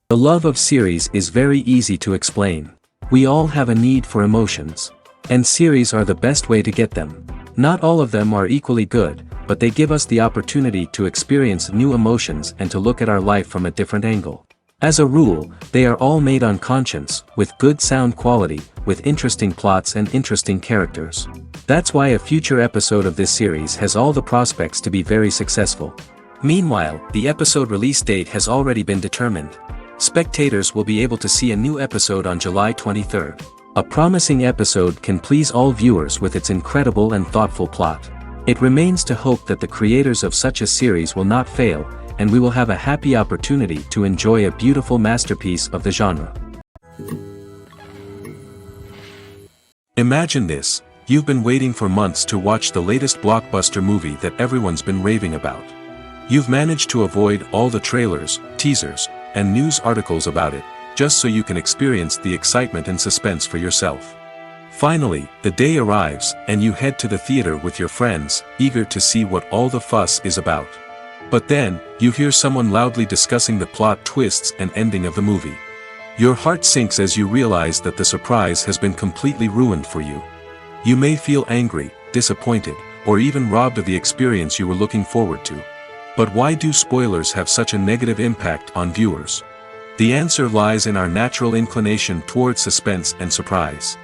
The love of series is very easy to explain. We all have a need for emotions. And series are the best way to get them. Not all of them are equally good, but they give us the opportunity to experience new emotions and to look at our life from a different angle. As a rule, they are all made on conscience, with good sound quality, with interesting plots and interesting characters. That's why a future episode of this series has all the prospects to be very successful. Meanwhile, the episode release date has already been determined. Spectators will be able to see a new episode on July 23rd. A promising episode can please all viewers with its incredible and thoughtful plot. It remains to hope that the creators of such a series will not fail, and we will have a happy opportunity to enjoy a beautiful masterpiece of the genre. Imagine this: you've been waiting for months to watch the latest blockbuster movie that everyone's been raving about. You've managed to avoid all the trailers, teasers, and news articles about it, just so you can experience the excitement and suspense for yourself. Finally, the day arrives, and you head to the theater with your friends, eager to see what all the fuss is about. But then, you hear someone loudly discussing the plot twists and ending of the movie. Your heart sinks as you realize that the surprise has been completely ruined for you. You may feel angry, disappointed, or even robbed of the experience you were looking forward to. But why do spoilers have such a negative impact on viewers? The answer lies in our natural inclination toward suspense and surprise.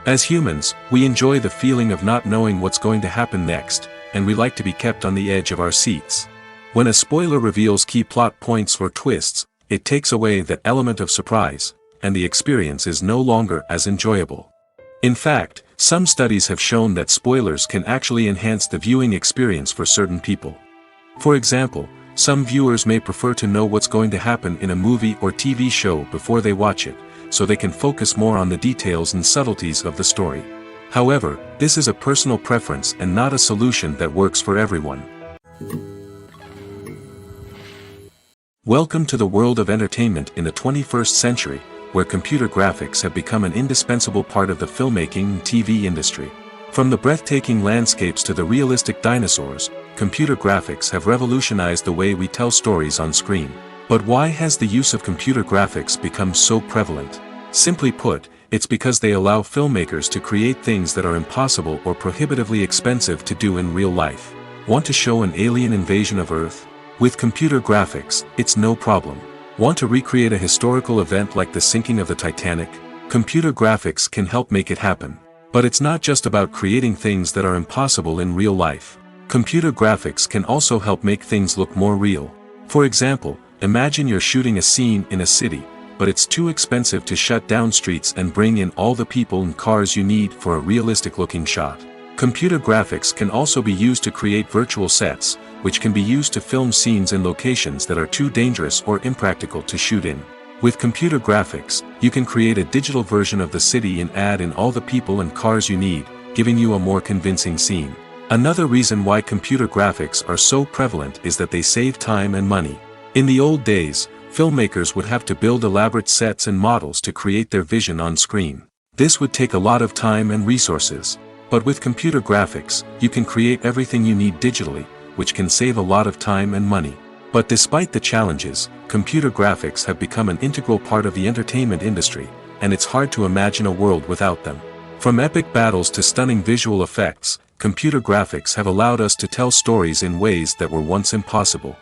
As humans, we enjoy the feeling of not knowing what's going to happen next, and we like to be kept on the edge of our seats. When a spoiler reveals key plot points or twists, it takes away that element of surprise, and the experience is no longer as enjoyable. In fact, some studies have shown that spoilers can actually enhance the viewing experience for certain people. For example, some viewers may prefer to know what's going to happen in a movie or TV show before they watch it, so they can focus more on the details and subtleties of the story. However, this is a personal preference and not a solution that works for everyone. Welcome to the world of entertainment in the 21st century, where computer graphics have become an indispensable part of the filmmaking and TV industry. From the breathtaking landscapes to the realistic dinosaurs, computer graphics have revolutionized the way we tell stories on screen. But why has the use of computer graphics become so prevalent? Simply put, it's because they allow filmmakers to create things that are impossible or prohibitively expensive to do in real life. Want to show an alien invasion of Earth? With computer graphics, it's no problem. Want to recreate a historical event like the sinking of the Titanic? Computer graphics can help make it happen. But it's not just about creating things that are impossible in real life. Computer graphics can also help make things look more real. For example, imagine you're shooting a scene in a city, but it's too expensive to shut down streets and bring in all the people and cars you need for a realistic-looking shot. Computer graphics can also be used to create virtual sets, which can be used to film scenes in locations that are too dangerous or impractical to shoot in. With computer graphics, you can create a digital version of the city and add in all the people and cars you need, giving you a more convincing scene. Another reason why computer graphics are so prevalent is that they save time and money. In the old days, filmmakers would have to build elaborate sets and models to create their vision on screen. This would take a lot of time and resources. But with computer graphics, you can create everything you need digitally, which can save a lot of time and money. But despite the challenges, computer graphics have become an integral part of the entertainment industry, and it's hard to imagine a world without them. From epic battles to stunning visual effects, computer graphics have allowed us to tell stories in ways that were once impossible.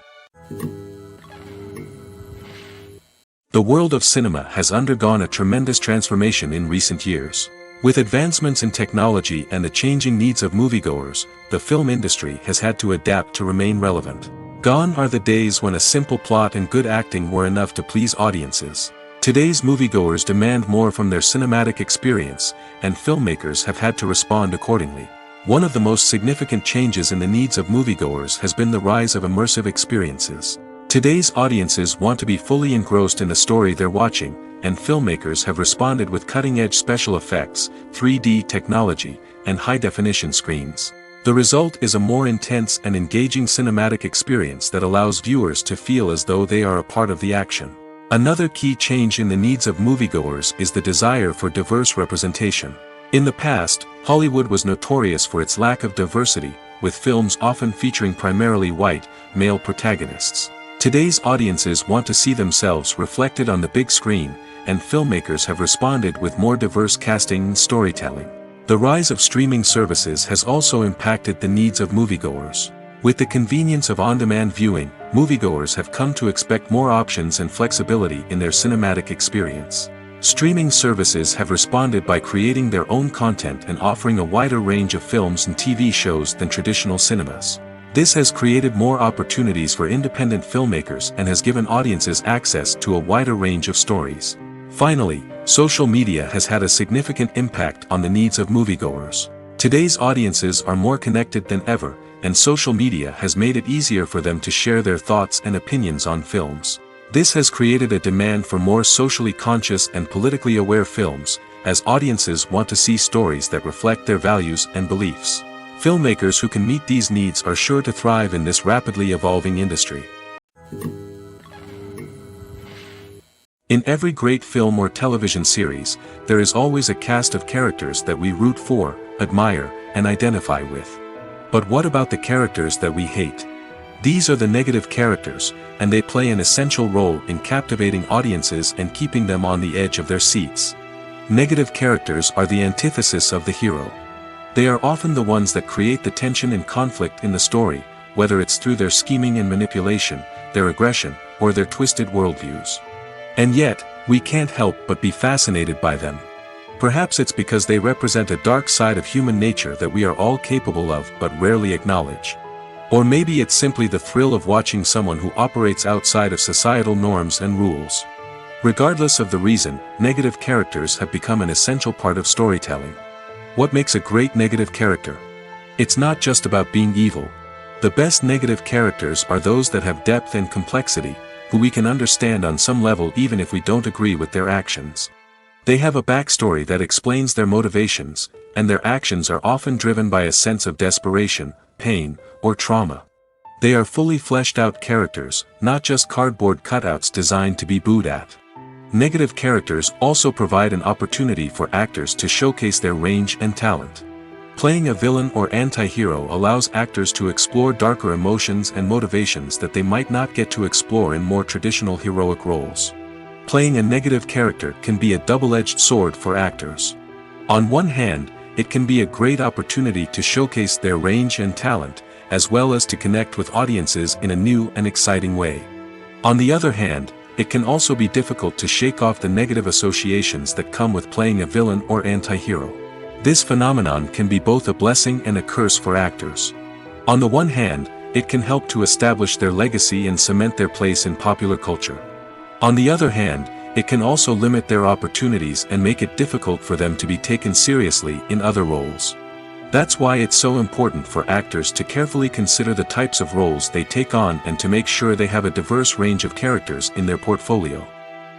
The world of cinema has undergone a tremendous transformation in recent years. With advancements in technology and the changing needs of moviegoers, the film industry has had to adapt to remain relevant. Gone are the days when a simple plot and good acting were enough to please audiences. Today's moviegoers demand more from their cinematic experience, and filmmakers have had to respond accordingly. One of the most significant changes in the needs of moviegoers has been the rise of immersive experiences. Today's audiences want to be fully engrossed in the story they're watching, and filmmakers have responded with cutting-edge special effects, 3D technology, and high-definition screens. The result is a more intense and engaging cinematic experience that allows viewers to feel as though they are a part of the action. Another key change in the needs of moviegoers is the desire for diverse representation. In the past, Hollywood was notorious for its lack of diversity, with films often featuring primarily white, male protagonists. Today's audiences want to see themselves reflected on the big screen, and filmmakers have responded with more diverse casting and storytelling. The rise of streaming services has also impacted the needs of moviegoers. With the convenience of on-demand viewing, moviegoers have come to expect more options and flexibility in their cinematic experience. Streaming services have responded by creating their own content and offering a wider range of films and TV shows than traditional cinemas. This has created more opportunities for independent filmmakers and has given audiences access to a wider range of stories. Finally, social media has had a significant impact on the needs of moviegoers. Today's audiences are more connected than ever, and social media has made it easier for them to share their thoughts and opinions on films. This has created a demand for more socially conscious and politically aware films, as audiences want to see stories that reflect their values and beliefs. Filmmakers who can meet these needs are sure to thrive in this rapidly evolving industry. In every great film or television series, there is always a cast of characters that we root for, admire, and identify with. But what about the characters that we hate? These are the negative characters, and they play an essential role in captivating audiences and keeping them on the edge of their seats. Negative characters are the antithesis of the hero. They are often the ones that create the tension and conflict in the story, whether it's through their scheming and manipulation, their aggression, or their twisted worldviews. And yet, we can't help but be fascinated by them. Perhaps it's because they represent a dark side of human nature that we are all capable of but rarely acknowledge. Or maybe it's simply the thrill of watching someone who operates outside of societal norms and rules. Regardless of the reason, negative characters have become an essential part of storytelling. What makes a great negative character? It's not just about being evil. The best negative characters are those that have depth and complexity, who we can understand on some level even if we don't agree with their actions. They have a backstory that explains their motivations, and their actions are often driven by a sense of desperation, pain, or trauma. They are fully fleshed out characters, not just cardboard cutouts designed to be booed at. Negative characters also provide an opportunity for actors to showcase their range and talent. Playing a villain or anti-hero allows actors to explore darker emotions and motivations that they might not get to explore in more traditional heroic roles. Playing a negative character can be a double-edged sword for actors. On one hand, it can be a great opportunity to showcase their range and talent, as well as to connect with audiences in a new and exciting way. On the other hand, it can also be difficult to shake off the negative associations that come with playing a villain or anti-hero. This phenomenon can be both a blessing and a curse for actors. On the one hand, it can help to establish their legacy and cement their place in popular culture. On the other hand, it can also limit their opportunities and make it difficult for them to be taken seriously in other roles. That's why it's so important for actors to carefully consider the types of roles they take on and to make sure they have a diverse range of characters in their portfolio.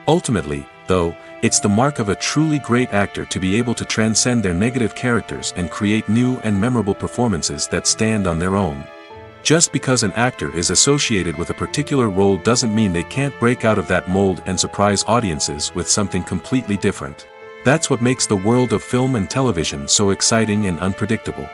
Ultimately, though, it's the mark of a truly great actor to be able to transcend their negative characters and create new and memorable performances that stand on their own. Just because an actor is associated with a particular role doesn't mean they can't break out of that mold and surprise audiences with something completely different. That's what makes the world of film and television so exciting and unpredictable.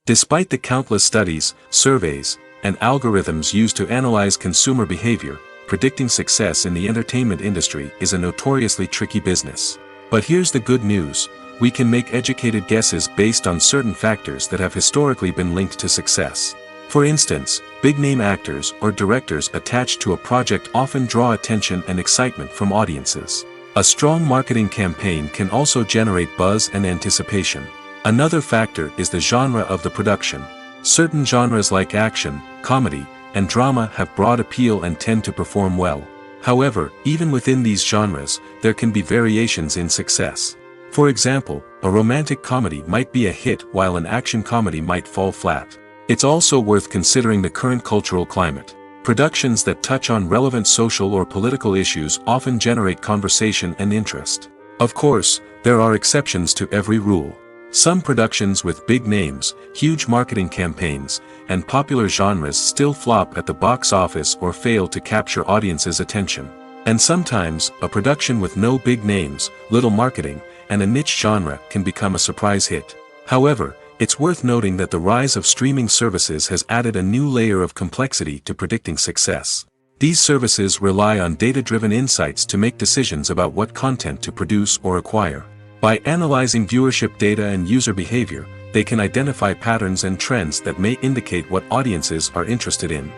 Despite the countless studies, surveys, and algorithms used to analyze consumer behavior, predicting success in the entertainment industry is a notoriously tricky business. But here's the good news: we can make educated guesses based on certain factors that have historically been linked to success. For instance, big-name actors or directors attached to a project often draw attention and excitement from audiences. A strong marketing campaign can also generate buzz and anticipation. Another factor is the genre of the production. Certain genres like action, comedy, and drama have broad appeal and tend to perform well. However, even within these genres, there can be variations in success. For example, a romantic comedy might be a hit while an action comedy might fall flat. It's also worth considering the current cultural climate. Productions that touch on relevant social or political issues often generate conversation and interest. Of course, there are exceptions to every rule. Some productions with big names, huge marketing campaigns, and popular genres still flop at the box office or fail to capture audiences' attention. And sometimes, a production with no big names, little marketing, and a niche genre can become a surprise hit. However, it's worth noting that the rise of streaming services has added a new layer of complexity to predicting success. These services rely on data-driven insights to make decisions about what content to produce or acquire. By analyzing viewership data and user behavior, they can identify patterns and trends that may indicate what audiences are interested in.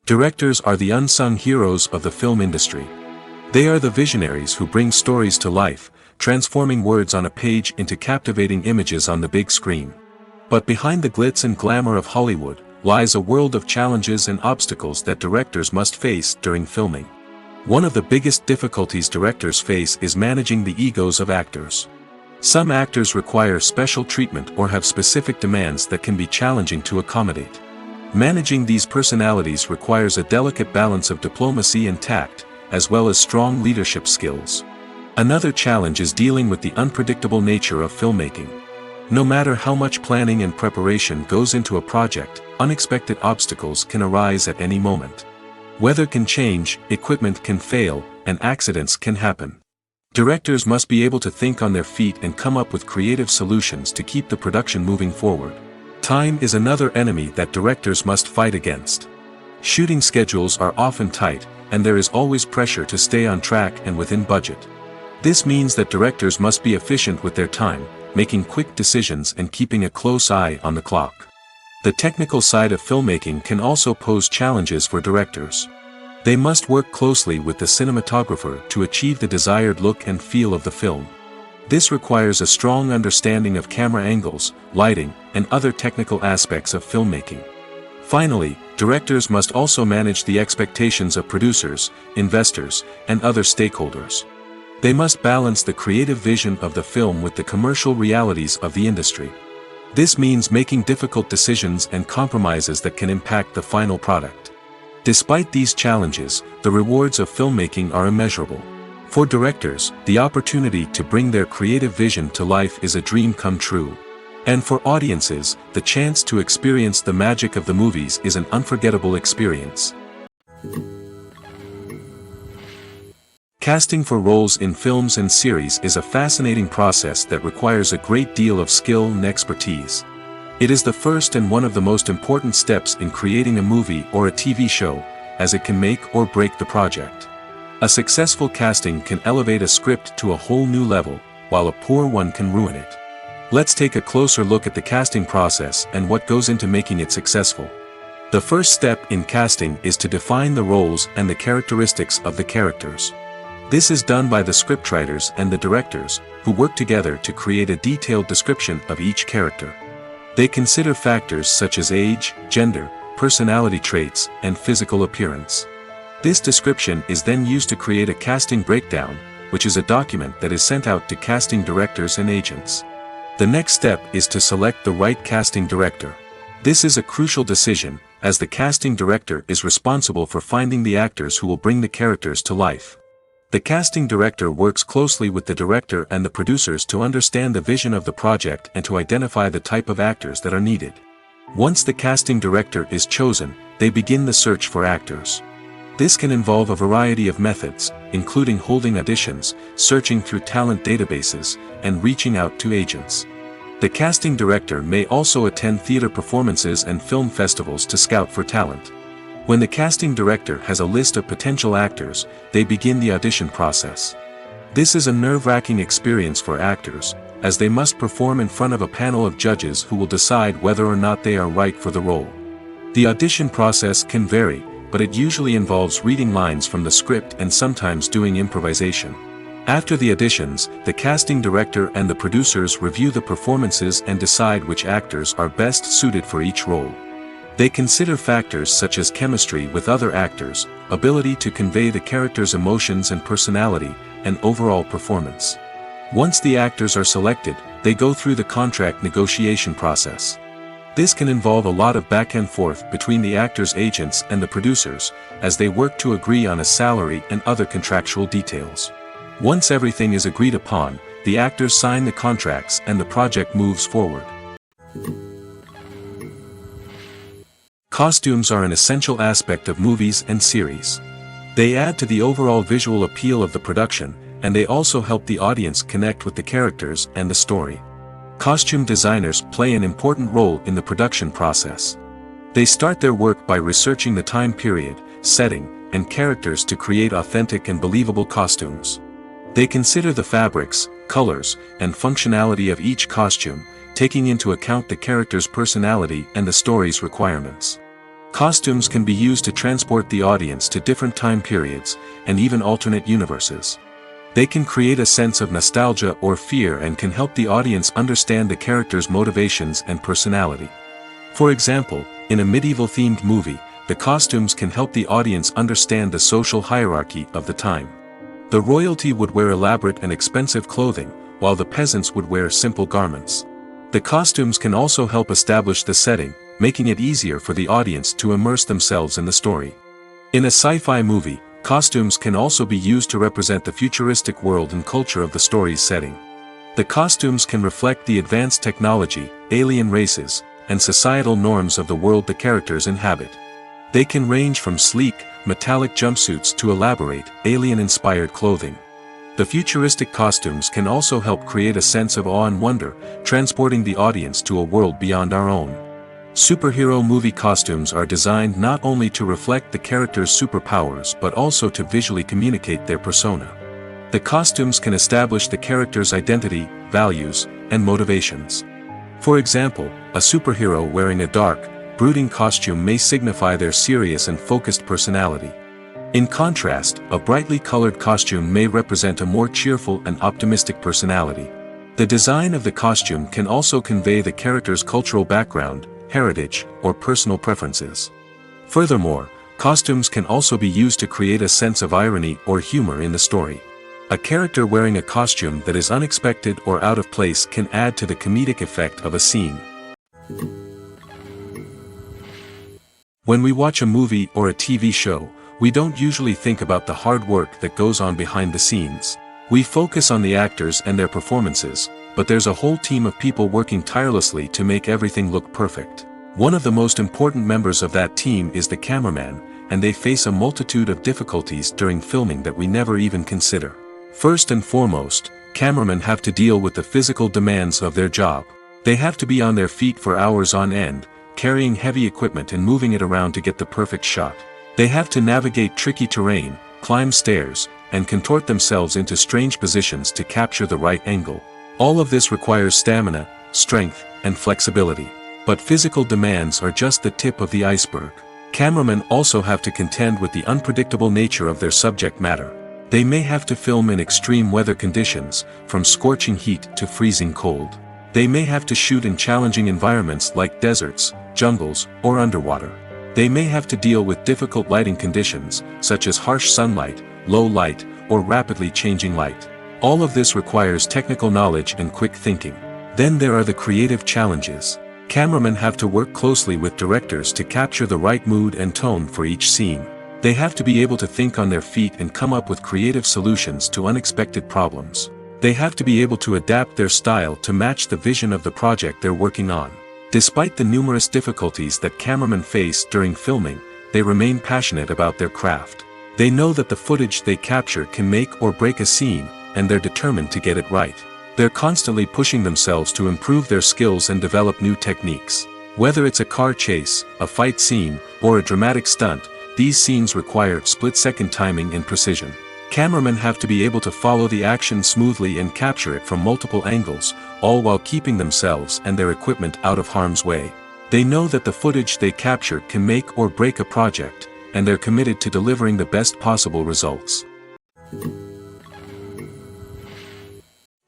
Directors are the unsung heroes of the film industry. They are the visionaries who bring stories to life, transforming words on a page into captivating images on the big screen. But behind the glitz and glamour of Hollywood lies a world of challenges and obstacles that directors must face during filming. One of the biggest difficulties directors face is managing the egos of actors. Some actors require special treatment or have specific demands that can be challenging to accommodate. Managing these personalities requires a delicate balance of diplomacy and tact, as well as strong leadership skills. Another challenge is dealing with the unpredictable nature of filmmaking. No matter how much planning and preparation goes into a project, unexpected obstacles can arise at any moment. Weather can change, equipment can fail, and accidents can happen. Directors must be able to think on their feet and come up with creative solutions to keep the production moving forward. Time is another enemy that directors must fight against. Shooting schedules are often tight, and there is always pressure to stay on track and within budget. This means that directors must be efficient with their time, making quick decisions and keeping a close eye on the clock. The technical side of filmmaking can also pose challenges for directors. They must work closely with the cinematographer to achieve the desired look and feel of the film. This requires a strong understanding of camera angles, lighting, and other technical aspects of filmmaking. Finally, directors must also manage the expectations of producers, investors, and other stakeholders. They must balance the creative vision of the film with the commercial realities of the industry. This means making difficult decisions and compromises that can impact the final product. Despite these challenges, the rewards of filmmaking are immeasurable. For directors, the opportunity to bring their creative vision to life is a dream come true. And for audiences, the chance to experience the magic of the movies is an unforgettable experience. Casting for roles in films and series is a fascinating process that requires a great deal of skill and expertise. It is the first and one of the most important steps in creating a movie or a TV show, as it can make or break the project. A successful casting can elevate a script to a whole new level, while a poor one can ruin it. Let's take a closer look at the casting process and what goes into making it successful. The first step in casting is to define the roles and the characteristics of the characters. This is done by the scriptwriters and the directors, who work together to create a detailed description of each character. They consider factors such as age, gender, personality traits, and physical appearance. This description is then used to create a casting breakdown, which is a document that is sent out to casting directors and agents. The next step is to select the right casting director. This is a crucial decision, as the casting director is responsible for finding the actors who will bring the characters to life. The casting director works closely with the director and the producers to understand the vision of the project and to identify the type of actors that are needed. Once the casting director is chosen, they begin the search for actors. This can involve a variety of methods, including holding auditions, searching through talent databases, and reaching out to agents. The casting director may also attend theater performances and film festivals to scout for talent. When the casting director has a list of potential actors, they begin the audition process. This is a nerve-wracking experience for actors, as they must perform in front of a panel of judges who will decide whether or not they are right for the role. The audition process can vary, but it usually involves reading lines from the script and sometimes doing improvisation. After the auditions, the casting director and the producers review the performances and decide which actors are best suited for each role. They consider factors such as chemistry with other actors, ability to convey the character's emotions and personality, and overall performance. Once the actors are selected, they go through the contract negotiation process. This can involve a lot of back and forth between the actors' agents and the producers, as they work to agree on a salary and other contractual details. Once everything is agreed upon, the actors sign the contracts and the project moves forward. Costumes are an essential aspect of movies and series. They add to the overall visual appeal of the production, and they also help the audience connect with the characters and the story. Costume designers play an important role in the production process. They start their work by researching the time period, setting, and characters to create authentic and believable costumes. They consider the fabrics, colors, and functionality of each costume, taking into account the character's personality and the story's requirements. Costumes can be used to transport the audience to different time periods, and even alternate universes. They can create a sense of nostalgia or fear and can help the audience understand the character's motivations and personality. For example, in a medieval-themed movie, the costumes can help the audience understand the social hierarchy of the time. The royalty would wear elaborate and expensive clothing, while the peasants would wear simple garments. The costumes can also help establish the setting, making it easier for the audience to immerse themselves in the story. In a sci-fi movie, costumes can also be used to represent the futuristic world and culture of the story's setting. The costumes can reflect the advanced technology, alien races, and societal norms of the world the characters inhabit. They can range from sleek, metallic jumpsuits to elaborate, alien-inspired clothing. The futuristic costumes can also help create a sense of awe and wonder, transporting the audience to a world beyond our own. Superhero movie costumes are designed not only to reflect the character's superpowers but also to visually communicate their persona. The costumes can establish the character's identity, values, and motivations. For example, a superhero wearing a dark, brooding costume may signify their serious and focused personality. In contrast, a brightly colored costume may represent a more cheerful and optimistic personality. The design of the costume can also convey the character's cultural background, heritage, or personal preferences. Furthermore, costumes can also be used to create a sense of irony or humor in the story. A character wearing a costume that is unexpected or out of place can add to the comedic effect of a scene. When we watch a movie or a TV show, we don't usually think about the hard work that goes on behind the scenes. We focus on the actors and their performances, but there's a whole team of people working tirelessly to make everything look perfect. One of the most important members of that team is the cameraman, and they face a multitude of difficulties during filming that we never even consider. First and foremost, cameramen have to deal with the physical demands of their job. They have to be on their feet for hours on end, carrying heavy equipment and moving it around to get the perfect shot. They have to navigate tricky terrain, climb stairs, and contort themselves into strange positions to capture the right angle. All of this requires stamina, strength, and flexibility. But physical demands are just the tip of the iceberg. Cameramen also have to contend with the unpredictable nature of their subject matter. They may have to film in extreme weather conditions, from scorching heat to freezing cold. They may have to shoot in challenging environments like deserts, jungles, or underwater. They may have to deal with difficult lighting conditions, such as harsh sunlight, low light, or rapidly changing light. All of this requires technical knowledge and quick thinking. Then there are the creative challenges. Cameramen have to work closely with directors to capture the right mood and tone for each scene. They have to be able to think on their feet and come up with creative solutions to unexpected problems. They have to be able to adapt their style to match the vision of the project they're working on. Despite the numerous difficulties that cameramen face during filming, they remain passionate about their craft. They know that the footage they capture can make or break a scene, and they're determined to get it right. They're constantly pushing themselves to improve their skills and develop new techniques. Whether it's a car chase, a fight scene, or a dramatic stunt, these scenes require split-second timing and precision. Cameramen have to be able to follow the action smoothly and capture it from multiple angles, all while keeping themselves and their equipment out of harm's way. They know that the footage they capture can make or break a project, and they're committed to delivering the best possible results.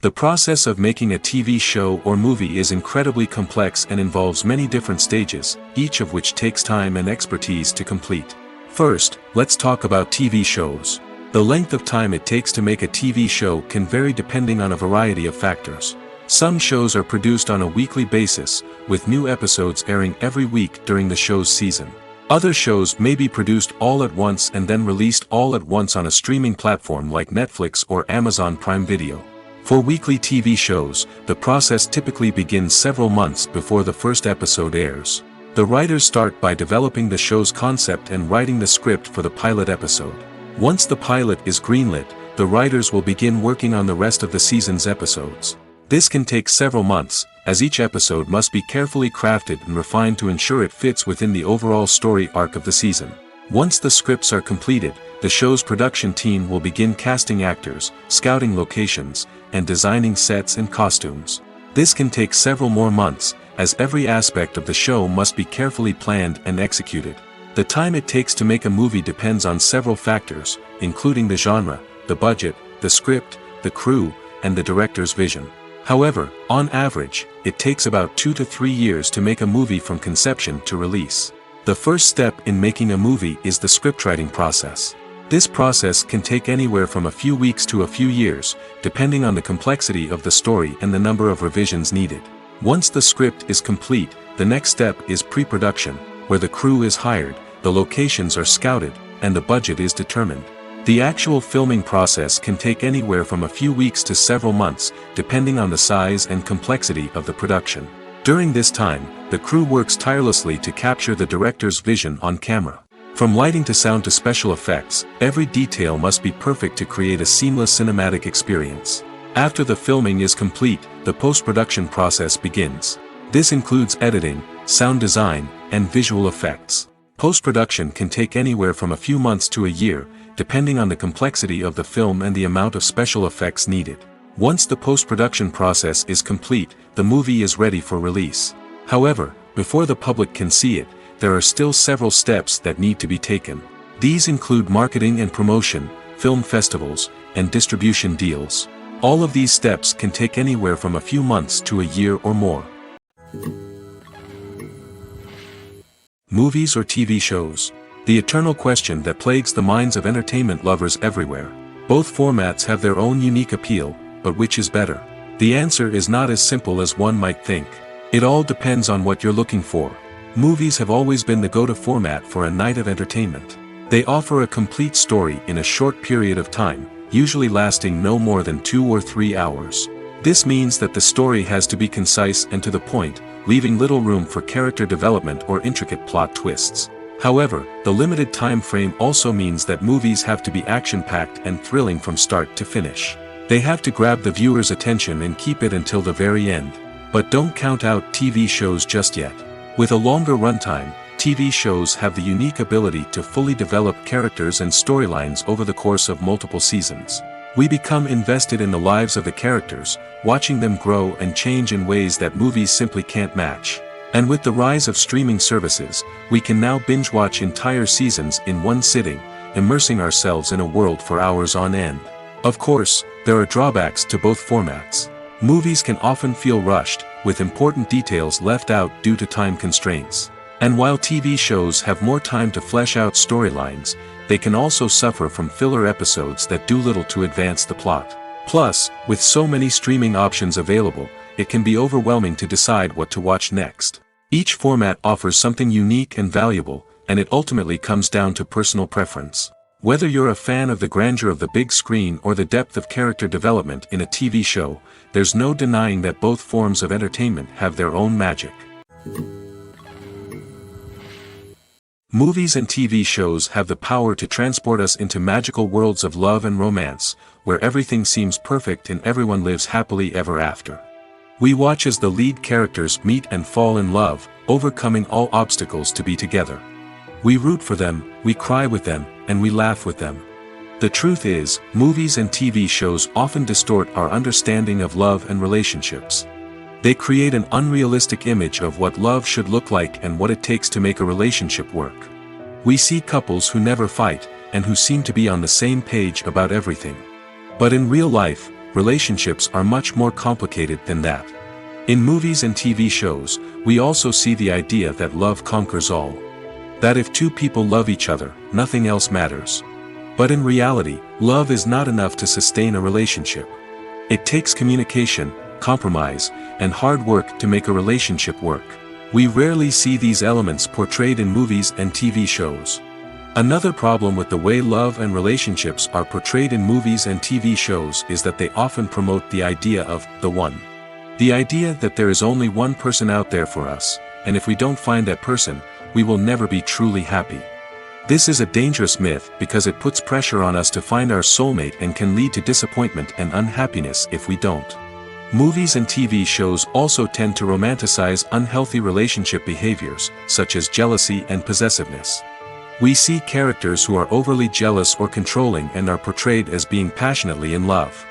The process of making a TV show or movie is incredibly complex and involves many different stages, each of which takes time and expertise to complete. First, let's talk about TV shows. The length of time it takes to make a TV show can vary depending on a variety of factors. Some shows are produced on a weekly basis, with new episodes airing every week during the show's season. Other shows may be produced all at once and then released all at once on a streaming platform like Netflix or Amazon Prime Video. For weekly TV shows, the process typically begins several months before the first episode airs. The writers start by developing the show's concept and writing the script for the pilot episode. Once the pilot is greenlit, the writers will begin working on the rest of the season's episodes. This can take several months, as each episode must be carefully crafted and refined to ensure it fits within the overall story arc of the season. Once the scripts are completed, the show's production team will begin casting actors, scouting locations, and designing sets and costumes. This can take several more months, as every aspect of the show must be carefully planned and executed. The time it takes to make a movie depends on several factors, including the genre, the budget, the script, the crew, and the director's vision. However, on average, it takes about 2 to 3 years to make a movie from conception to release. The first step in making a movie is the scriptwriting process. This process can take anywhere from a few weeks to a few years, depending on the complexity of the story and the number of revisions needed. Once the script is complete, the next step is pre-production, where the crew is hired, the locations are scouted, and the budget is determined. The actual filming process can take anywhere from a few weeks to several months, depending on the size and complexity of the production. During this time, the crew works tirelessly to capture the director's vision on camera. From lighting to sound to special effects, every detail must be perfect to create a seamless cinematic experience. After the filming is complete, the post-production process begins. This includes editing, sound design, and visual effects. Post-production can take anywhere from a few months to a year, depending on the complexity of the film and the amount of special effects needed. Once the post-production process is complete, the movie is ready for release. However, before the public can see it, there are still several steps that need to be taken. These include marketing and promotion, film festivals, and distribution deals. All of these steps can take anywhere from a few months to a year or more. Movies or TV shows? The eternal question that plagues the minds of entertainment lovers everywhere. Both formats have their own unique appeal, but which is better? The answer is not as simple as one might think. It all depends on what you're looking for. Movies have always been the go-to format for a night of entertainment. They offer a complete story in a short period of time, usually lasting no more than 2 or 3 hours. This means that the story has to be concise and to the point, leaving little room for character development or intricate plot twists. However, the limited time frame also means that movies have to be action-packed and thrilling from start to finish. They have to grab the viewer's attention and keep it until the very end. But don't count out TV shows just yet. With a longer runtime, TV shows have the unique ability to fully develop characters and storylines over the course of multiple seasons. We become invested in the lives of the characters, watching them grow and change in ways that movies simply can't match. And with the rise of streaming services, we can now binge-watch entire seasons in one sitting, immersing ourselves in a world for hours on end. Of course, there are drawbacks to both formats. Movies can often feel rushed, with important details left out due to time constraints. And while TV shows have more time to flesh out storylines, they can also suffer from filler episodes that do little to advance the plot. Plus, with so many streaming options available, it can be overwhelming to decide what to watch next. Each format offers something unique and valuable, and it ultimately comes down to personal preference. Whether you're a fan of the grandeur of the big screen or the depth of character development in a TV show, there's no denying that both forms of entertainment have their own magic. Movies and TV shows have the power to transport us into magical worlds of love and romance, where everything seems perfect and everyone lives happily ever after. We watch as the lead characters meet and fall in love, overcoming all obstacles to be together. We root for them, we cry with them, and we laugh with them. The truth is, movies and TV shows often distort our understanding of love and relationships. They create an unrealistic image of what love should look like and what it takes to make a relationship work. We see couples who never fight, and who seem to be on the same page about everything. But in real life, relationships are much more complicated than that. In movies and TV shows, we also see the idea that love conquers all. That if two people love each other, nothing else matters. But in reality, love is not enough to sustain a relationship. It takes communication, compromise, and hard work to make a relationship work. We rarely see these elements portrayed in movies and TV shows. Another problem with the way love and relationships are portrayed in movies and TV shows is that they often promote the idea of the one. The idea that there is only one person out there for us, and if we don't find that person, we will never be truly happy. This is a dangerous myth because it puts pressure on us to find our soulmate and can lead to disappointment and unhappiness if we don't. Movies and TV shows also tend to romanticize unhealthy relationship behaviors, such as jealousy and possessiveness. We see characters who are overly jealous or controlling and are portrayed as being passionately in love.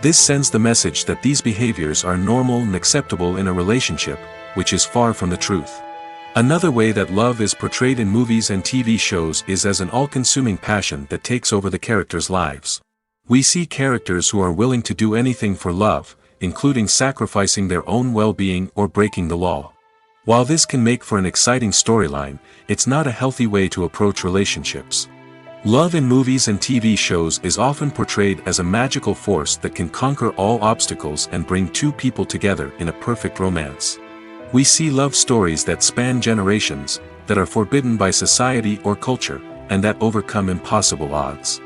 This sends the message that these behaviors are normal and acceptable in a relationship, which is far from the truth. Another way that love is portrayed in movies and TV shows is as an all-consuming passion that takes over the characters' lives. We see characters who are willing to do anything for love, including sacrificing their own well-being or breaking the law. While this can make for an exciting storyline, it's not a healthy way to approach relationships. Love in movies and TV shows is often portrayed as a magical force that can conquer all obstacles and bring two people together in a perfect romance. We see love stories that span generations, that are forbidden by society or culture, and that overcome impossible odds.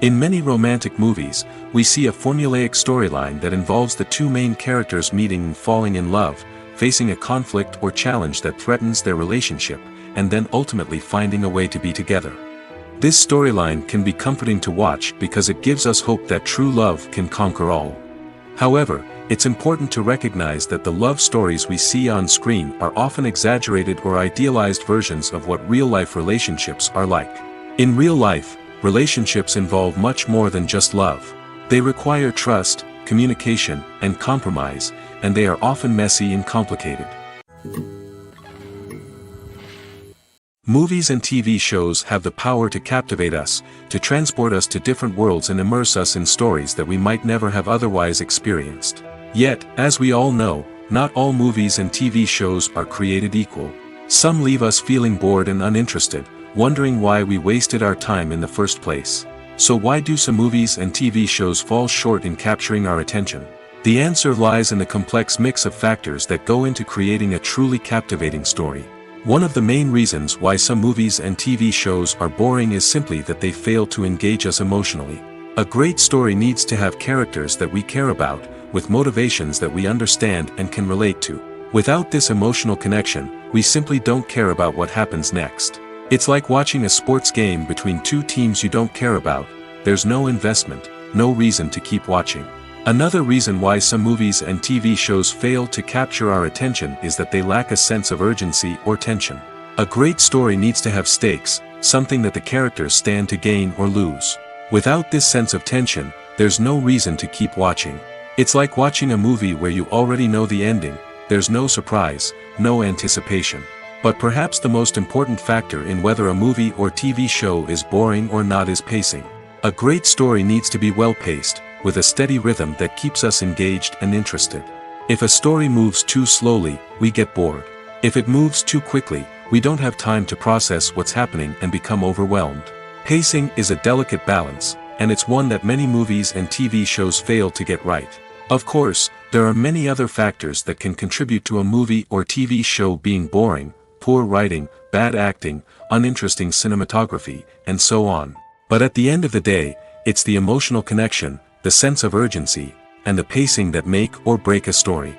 In many romantic movies, we see a formulaic storyline that involves the two main characters meeting and falling in love, facing a conflict or challenge that threatens their relationship, and then ultimately finding a way to be together. This storyline can be comforting to watch because it gives us hope that true love can conquer all. However, it's important to recognize that the love stories we see on screen are often exaggerated or idealized versions of what real-life relationships are like. In real life, relationships involve much more than just love. They require trust, communication, and compromise, and they are often messy and complicated. Movies and TV shows have the power to captivate us, to transport us to different worlds and immerse us in stories that we might never have otherwise experienced. Yet, as we all know, not all movies and TV shows are created equal. Some leave us feeling bored and uninterested, wondering why we wasted our time in the first place. So why do some movies and TV shows fall short in capturing our attention? The answer lies in the complex mix of factors that go into creating a truly captivating story. One of the main reasons why some movies and TV shows are boring is simply that they fail to engage us emotionally. A great story needs to have characters that we care about, with motivations that we understand and can relate to. Without this emotional connection, we simply don't care about what happens next. It's like watching a sports game between two teams you don't care about. There's no investment, no reason to keep watching. Another reason why some movies and TV shows fail to capture our attention is that they lack a sense of urgency or tension. A great story needs to have stakes, something that the characters stand to gain or lose. Without this sense of tension, there's no reason to keep watching. It's like watching a movie where you already know the ending. There's no surprise, no anticipation. But perhaps the most important factor in whether a movie or TV show is boring or not is pacing. A great story needs to be well-paced, with a steady rhythm that keeps us engaged and interested. If a story moves too slowly, we get bored. If it moves too quickly, we don't have time to process what's happening and become overwhelmed. Pacing is a delicate balance, and it's one that many movies and TV shows fail to get right. Of course, there are many other factors that can contribute to a movie or TV show being boring: poor writing, bad acting, uninteresting cinematography, and so on. But at the end of the day, it's the emotional connection, the sense of urgency, and the pacing that make or break a story.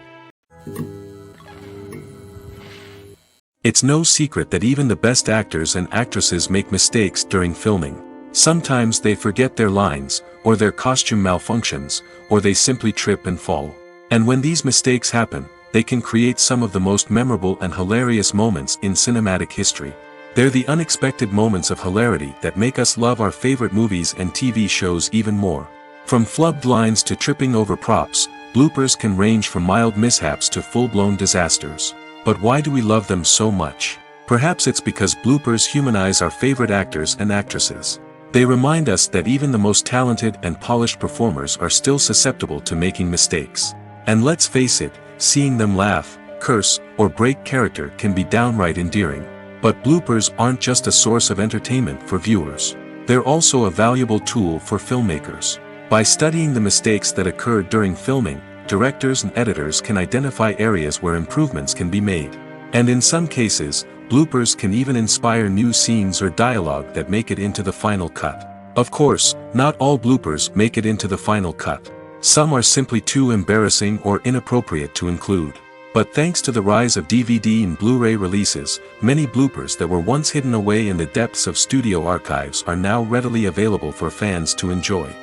It's no secret that even the best actors and actresses make mistakes during filming. Sometimes they forget their lines, or their costume malfunctions, or they simply trip and fall. And when these mistakes happen, they can create some of the most memorable and hilarious moments in cinematic history. They're the unexpected moments of hilarity that make us love our favorite movies and TV shows even more. From flubbed lines to tripping over props, bloopers can range from mild mishaps to full-blown disasters. But why do we love them so much? Perhaps it's because bloopers humanize our favorite actors and actresses. They remind us that even the most talented and polished performers are still susceptible to making mistakes. And let's face it, seeing them laugh, curse, or break character can be downright endearing. But bloopers aren't just a source of entertainment for viewers. They're also a valuable tool for filmmakers. By studying the mistakes that occurred during filming, directors and editors can identify areas where improvements can be made. And in some cases, bloopers can even inspire new scenes or dialogue that make it into the final cut. Of course, not all bloopers make it into the final cut. Some are simply too embarrassing or inappropriate to include. But thanks to the rise of DVD and Blu-ray releases, many bloopers that were once hidden away in the depths of studio archives are now readily available for fans to enjoy.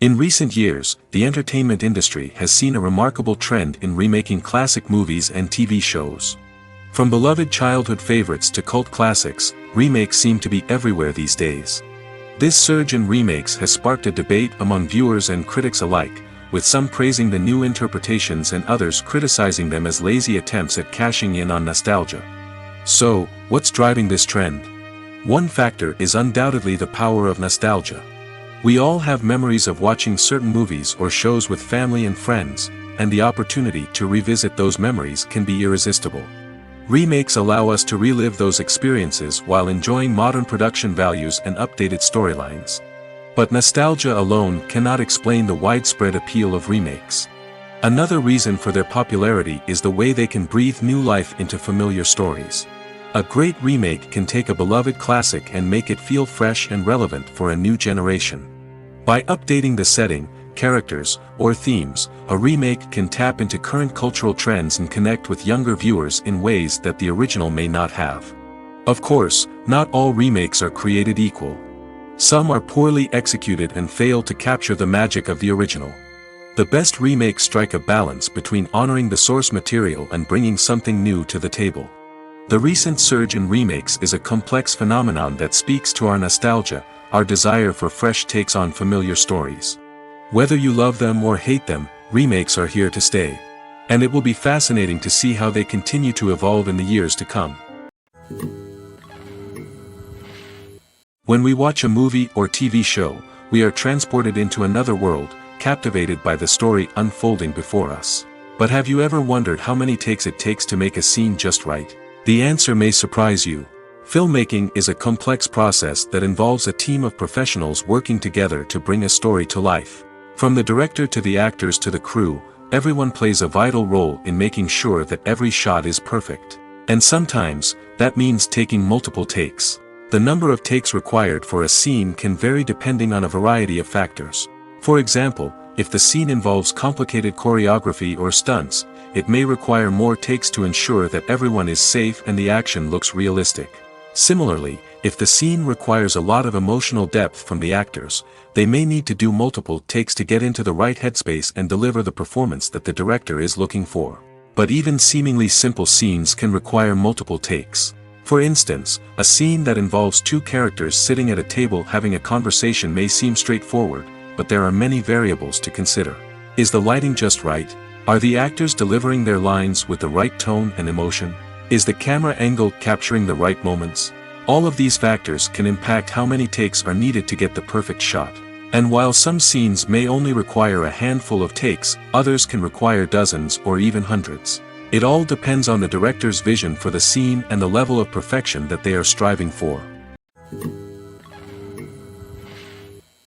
In recent years, the entertainment industry has seen a remarkable trend in remaking classic movies and TV shows. From beloved childhood favorites to cult classics, remakes seem to be everywhere these days. This surge in remakes has sparked a debate among viewers and critics alike, with some praising the new interpretations and others criticizing them as lazy attempts at cashing in on nostalgia. So, what's driving this trend? One factor is undoubtedly the power of nostalgia. We all have memories of watching certain movies or shows with family and friends, and the opportunity to revisit those memories can be irresistible. Remakes allow us to relive those experiences while enjoying modern production values and updated storylines. But nostalgia alone cannot explain the widespread appeal of remakes. Another reason for their popularity is the way they can breathe new life into familiar stories. A great remake can take a beloved classic and make it feel fresh and relevant for a new generation. By updating the setting, characters, or themes, a remake can tap into current cultural trends and connect with younger viewers in ways that the original may not have. Of course, not all remakes are created equal. Some are poorly executed and fail to capture the magic of the original. The best remakes strike a balance between honoring the source material and bringing something new to the table. The recent surge in remakes is a complex phenomenon that speaks to our nostalgia, our desire for fresh takes on familiar stories. Whether you love them or hate them, remakes are here to stay. And it will be fascinating to see how they continue to evolve in the years to come. When we watch a movie or TV show, we are transported into another world, captivated by the story unfolding before us. But have you ever wondered how many takes it takes to make a scene just right? The answer may surprise you. Filmmaking is a complex process that involves a team of professionals working together to bring a story to life. From the director to the actors to the crew, everyone plays a vital role in making sure that every shot is perfect. And sometimes, that means taking multiple takes. The number of takes required for a scene can vary depending on a variety of factors. For example, if the scene involves complicated choreography or stunts, it may require more takes to ensure that everyone is safe and the action looks realistic. Similarly, if the scene requires a lot of emotional depth from the actors, they may need to do multiple takes to get into the right headspace and deliver the performance that the director is looking for. But even seemingly simple scenes can require multiple takes. For instance, a scene that involves two characters sitting at a table having a conversation may seem straightforward, but there are many variables to consider. Is the lighting just right? Are the actors delivering their lines with the right tone and emotion? Is the camera angle capturing the right moments? All of these factors can impact how many takes are needed to get the perfect shot. And while some scenes may only require a handful of takes, others can require dozens or even hundreds. It all depends on the director's vision for the scene and the level of perfection that they are striving for.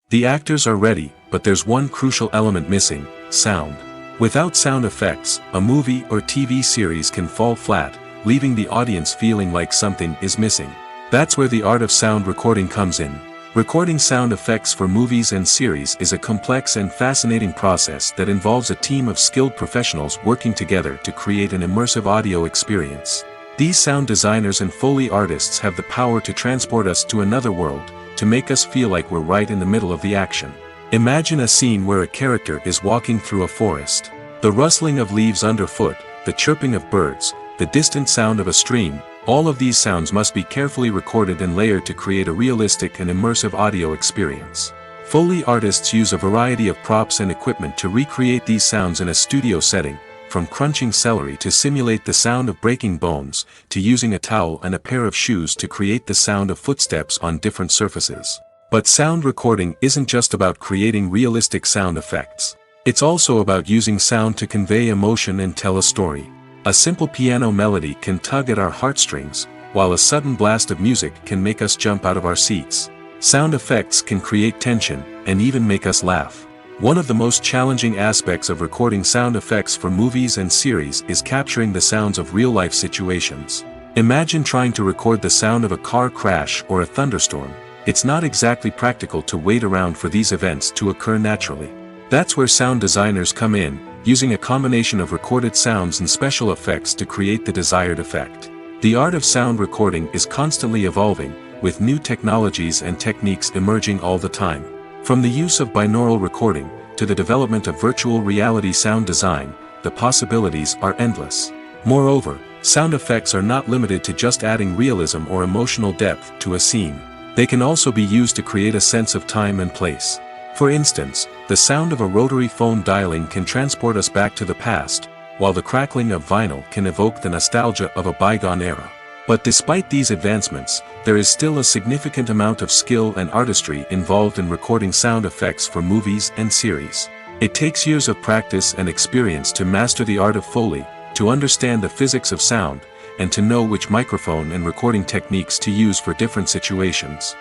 The actors are ready, but there's one crucial element missing: sound. Without sound effects, a movie or TV series can fall flat, leaving the audience feeling like something is missing. That's where the art of sound recording comes in. Recording sound effects for movies and series is a complex and fascinating process that involves a team of skilled professionals working together to create an immersive audio experience. These sound designers and Foley artists have the power to transport us to another world, to make us feel like we're right in the middle of the action. Imagine a scene where a character is walking through a forest. The rustling of leaves underfoot, the chirping of birds, the distant sound of a stream. All of these sounds must be carefully recorded and layered to create a realistic and immersive audio experience. Foley artists use a variety of props and equipment to recreate these sounds in a studio setting, from crunching celery to simulate the sound of breaking bones, to using a towel and a pair of shoes to create the sound of footsteps on different surfaces. But sound recording isn't just about creating realistic sound effects. It's also about using sound to convey emotion and tell a story. A simple piano melody can tug at our heartstrings, while a sudden blast of music can make us jump out of our seats. Sound effects can create tension, and even make us laugh. One of the most challenging aspects of recording sound effects for movies and series is capturing the sounds of real-life situations. Imagine trying to record the sound of a car crash or a thunderstorm. It's not exactly practical to wait around for these events to occur naturally. That's where sound designers come in, using a combination of recorded sounds and special effects to create the desired effect. The art of sound recording is constantly evolving, with new technologies and techniques emerging all the time. From the use of binaural recording, to the development of virtual reality sound design, the possibilities are endless. Moreover, sound effects are not limited to just adding realism or emotional depth to a scene. They can also be used to create a sense of time and place. For instance, the sound of a rotary phone dialing can transport us back to the past, while the crackling of vinyl can evoke the nostalgia of a bygone era. But despite these advancements, there is still a significant amount of skill and artistry involved in recording sound effects for movies and series. It takes years of practice and experience to master the art of Foley, to understand the physics of sound, and to know which microphone and recording techniques to use for different situations.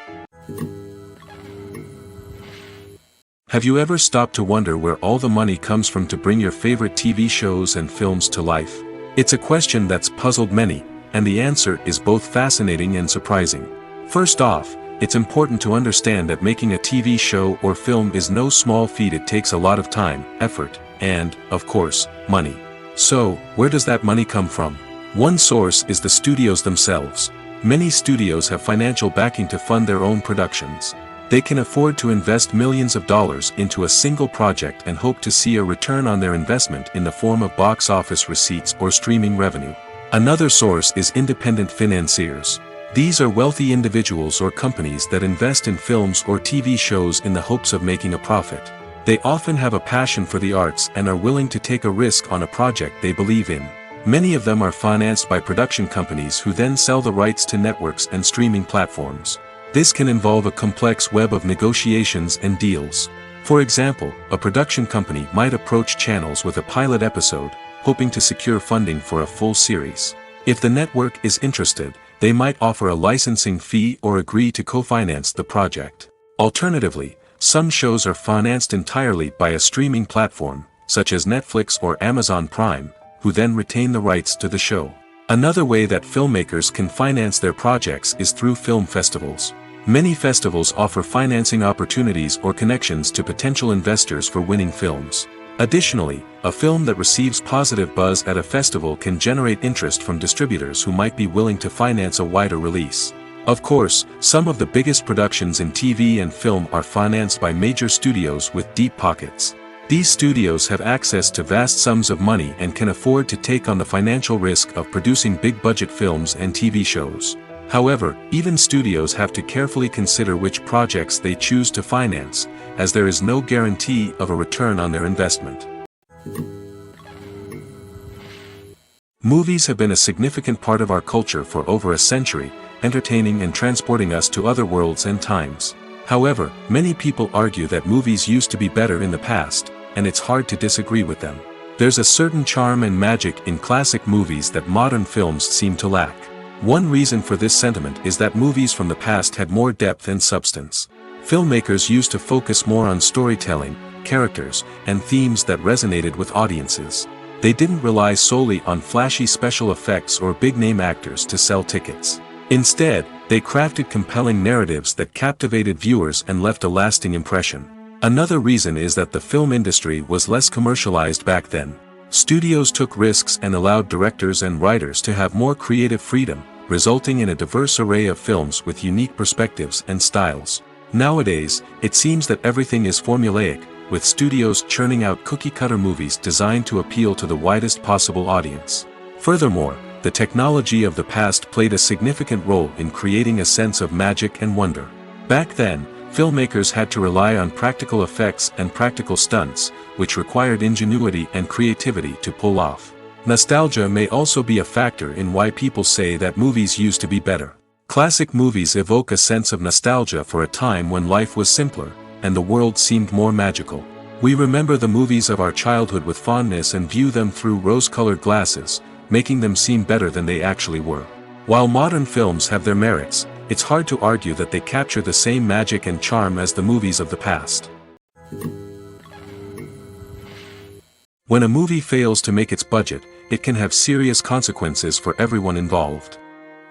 Have you ever stopped to wonder where all the money comes from to bring your favorite TV shows and films to life? It's a question that's puzzled many, and the answer is both fascinating and surprising. First off, it's important to understand that making a TV show or film is no small feat. It takes a lot of time, effort, and, of course, money. So, where does that money come from? One source is the studios themselves. Many studios have financial backing to fund their own productions. They can afford to invest millions of dollars into a single project and hope to see a return on their investment in the form of box office receipts or streaming revenue. Another source is independent financiers. These are wealthy individuals or companies that invest in films or TV shows in the hopes of making a profit. They often have a passion for the arts and are willing to take a risk on a project they believe in. Many of them are financed by production companies who then sell the rights to networks and streaming platforms. This can involve a complex web of negotiations and deals. For example, a production company might approach channels with a pilot episode, hoping to secure funding for a full series. If the network is interested, they might offer a licensing fee or agree to co-finance the project. Alternatively, some shows are financed entirely by a streaming platform, such as Netflix or Amazon Prime, who then retain the rights to the show. Another way that filmmakers can finance their projects is through film festivals. Many festivals offer financing opportunities or connections to potential investors for winning films. Additionally, a film that receives positive buzz at a festival can generate interest from distributors who might be willing to finance a wider release. Of course, some of the biggest productions in TV and film are financed by major studios with deep pockets. These studios have access to vast sums of money and can afford to take on the financial risk of producing big-budget films and TV shows. However, even studios have to carefully consider which projects they choose to finance, as there is no guarantee of a return on their investment. Movies have been a significant part of our culture for over a century, entertaining and transporting us to other worlds and times. However, many people argue that movies used to be better in the past, and it's hard to disagree with them. There's a certain charm and magic in classic movies that modern films seem to lack. One reason for this sentiment is that movies from the past had more depth and substance. Filmmakers used to focus more on storytelling, characters, and themes that resonated with audiences. They didn't rely solely on flashy special effects or big-name actors to sell tickets. Instead, they crafted compelling narratives that captivated viewers and left a lasting impression. Another reason is that the film industry was less commercialized back then. Studios took risks and allowed directors and writers to have more creative freedom, resulting in a diverse array of films with unique perspectives and styles. Nowadays, it seems that everything is formulaic, with studios churning out cookie-cutter movies designed to appeal to the widest possible audience. Furthermore, the technology of the past played a significant role in creating a sense of magic and wonder. Back then, filmmakers had to rely on practical effects and practical stunts, which required ingenuity and creativity to pull off. Nostalgia may also be a factor in why people say that movies used to be better. Classic movies evoke a sense of nostalgia for a time when life was simpler, and the world seemed more magical. We remember the movies of our childhood with fondness and view them through rose-colored glasses, making them seem better than they actually were. While modern films have their merits, it's hard to argue that they capture the same magic and charm as the movies of the past. When a movie fails to make its budget, it can have serious consequences for everyone involved.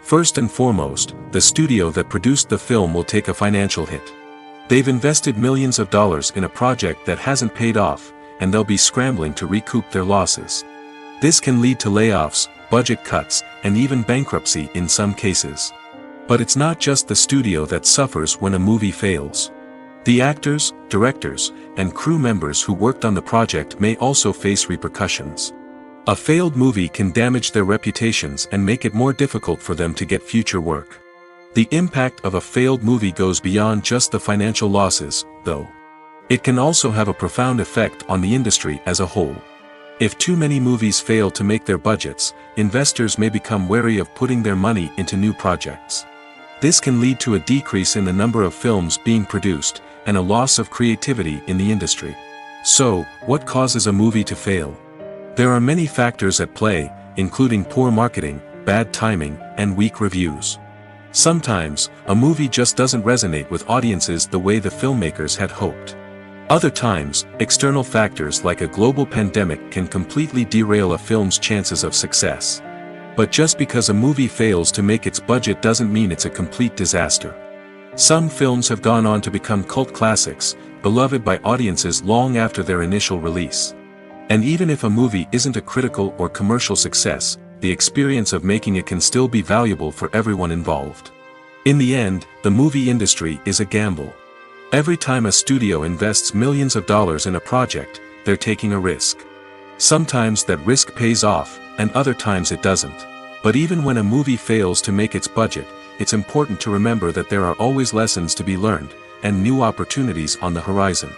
First and foremost, the studio that produced the film will take a financial hit. They've invested millions of dollars in a project that hasn't paid off, and they'll be scrambling to recoup their losses. This can lead to layoffs, budget cuts, and even bankruptcy in some cases. But it's not just the studio that suffers when a movie fails. The actors, directors, and crew members who worked on the project may also face repercussions. A failed movie can damage their reputations and make it more difficult for them to get future work. The impact of a failed movie goes beyond just the financial losses, though. It can also have a profound effect on the industry as a whole. If too many movies fail to make their budgets, investors may become wary of putting their money into new projects. This can lead to a decrease in the number of films being produced, and a loss of creativity in the industry. So, what causes a movie to fail? There are many factors at play, including poor marketing, bad timing, and weak reviews. Sometimes, a movie just doesn't resonate with audiences the way the filmmakers had hoped. Other times, external factors like a global pandemic can completely derail a film's chances of success. But just because a movie fails to make its budget doesn't mean it's a complete disaster. Some films have gone on to become cult classics, beloved by audiences long after their initial release. And even if a movie isn't a critical or commercial success, the experience of making it can still be valuable for everyone involved. In the end, the movie industry is a gamble. Every time a studio invests millions of dollars in a project, they're taking a risk. Sometimes that risk pays off, and other times it doesn't. But even when a movie fails to make its budget, it's important to remember that there are always lessons to be learned, and new opportunities on the horizon.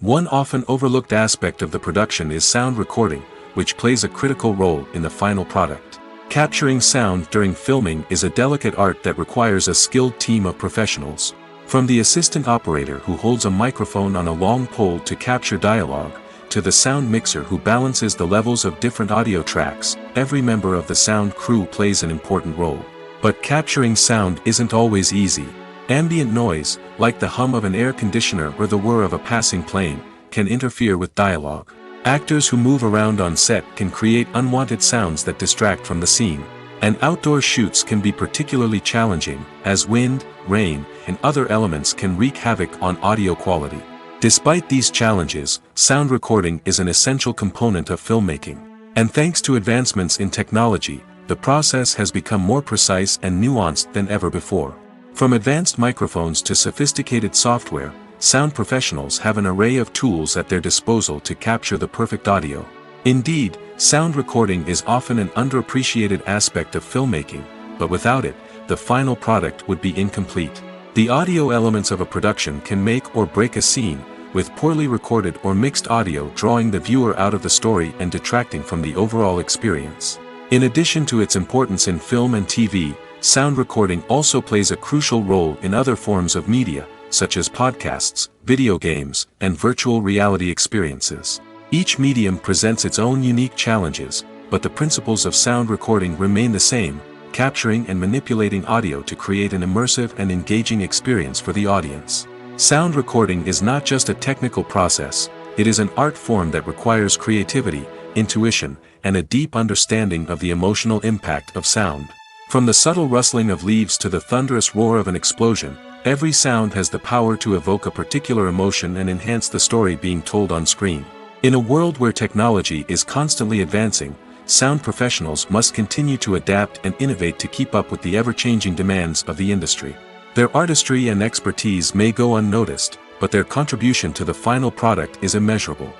One often overlooked aspect of the production is sound recording, which plays a critical role in the final product. Capturing sound during filming is a delicate art that requires a skilled team of professionals. From the assistant operator who holds a microphone on a long pole to capture dialogue, to the sound mixer who balances the levels of different audio tracks, every member of the sound crew plays an important role. But capturing sound isn't always easy. Ambient noise, like the hum of an air conditioner or the whir of a passing plane, can interfere with dialogue. Actors who move around on set can create unwanted sounds that distract from the scene. And outdoor shoots can be particularly challenging, as wind, rain, and other elements can wreak havoc on audio quality. Despite these challenges, sound recording is an essential component of filmmaking. And thanks to advancements in technology, the process has become more precise and nuanced than ever before. From advanced microphones to sophisticated software, sound professionals have an array of tools at their disposal to capture the perfect audio. Indeed, sound recording is often an underappreciated aspect of filmmaking, but without it, the final product would be incomplete. The audio elements of a production can make or break a scene, with poorly recorded or mixed audio drawing the viewer out of the story and detracting from the overall experience. In addition to its importance in film and TV, sound recording also plays a crucial role in other forms of media, such as podcasts, video games, and virtual reality experiences. Each medium presents its own unique challenges, but the principles of sound recording remain the same, capturing and manipulating audio to create an immersive and engaging experience for the audience. Sound recording is not just a technical process, it is an art form that requires creativity, intuition, and a deep understanding of the emotional impact of sound. From the subtle rustling of leaves to the thunderous roar of an explosion, every sound has the power to evoke a particular emotion and enhance the story being told on screen. In a world where technology is constantly advancing, sound professionals must continue to adapt and innovate to keep up with the ever-changing demands of the industry. Their artistry and expertise may go unnoticed, but their contribution to the final product is immeasurable.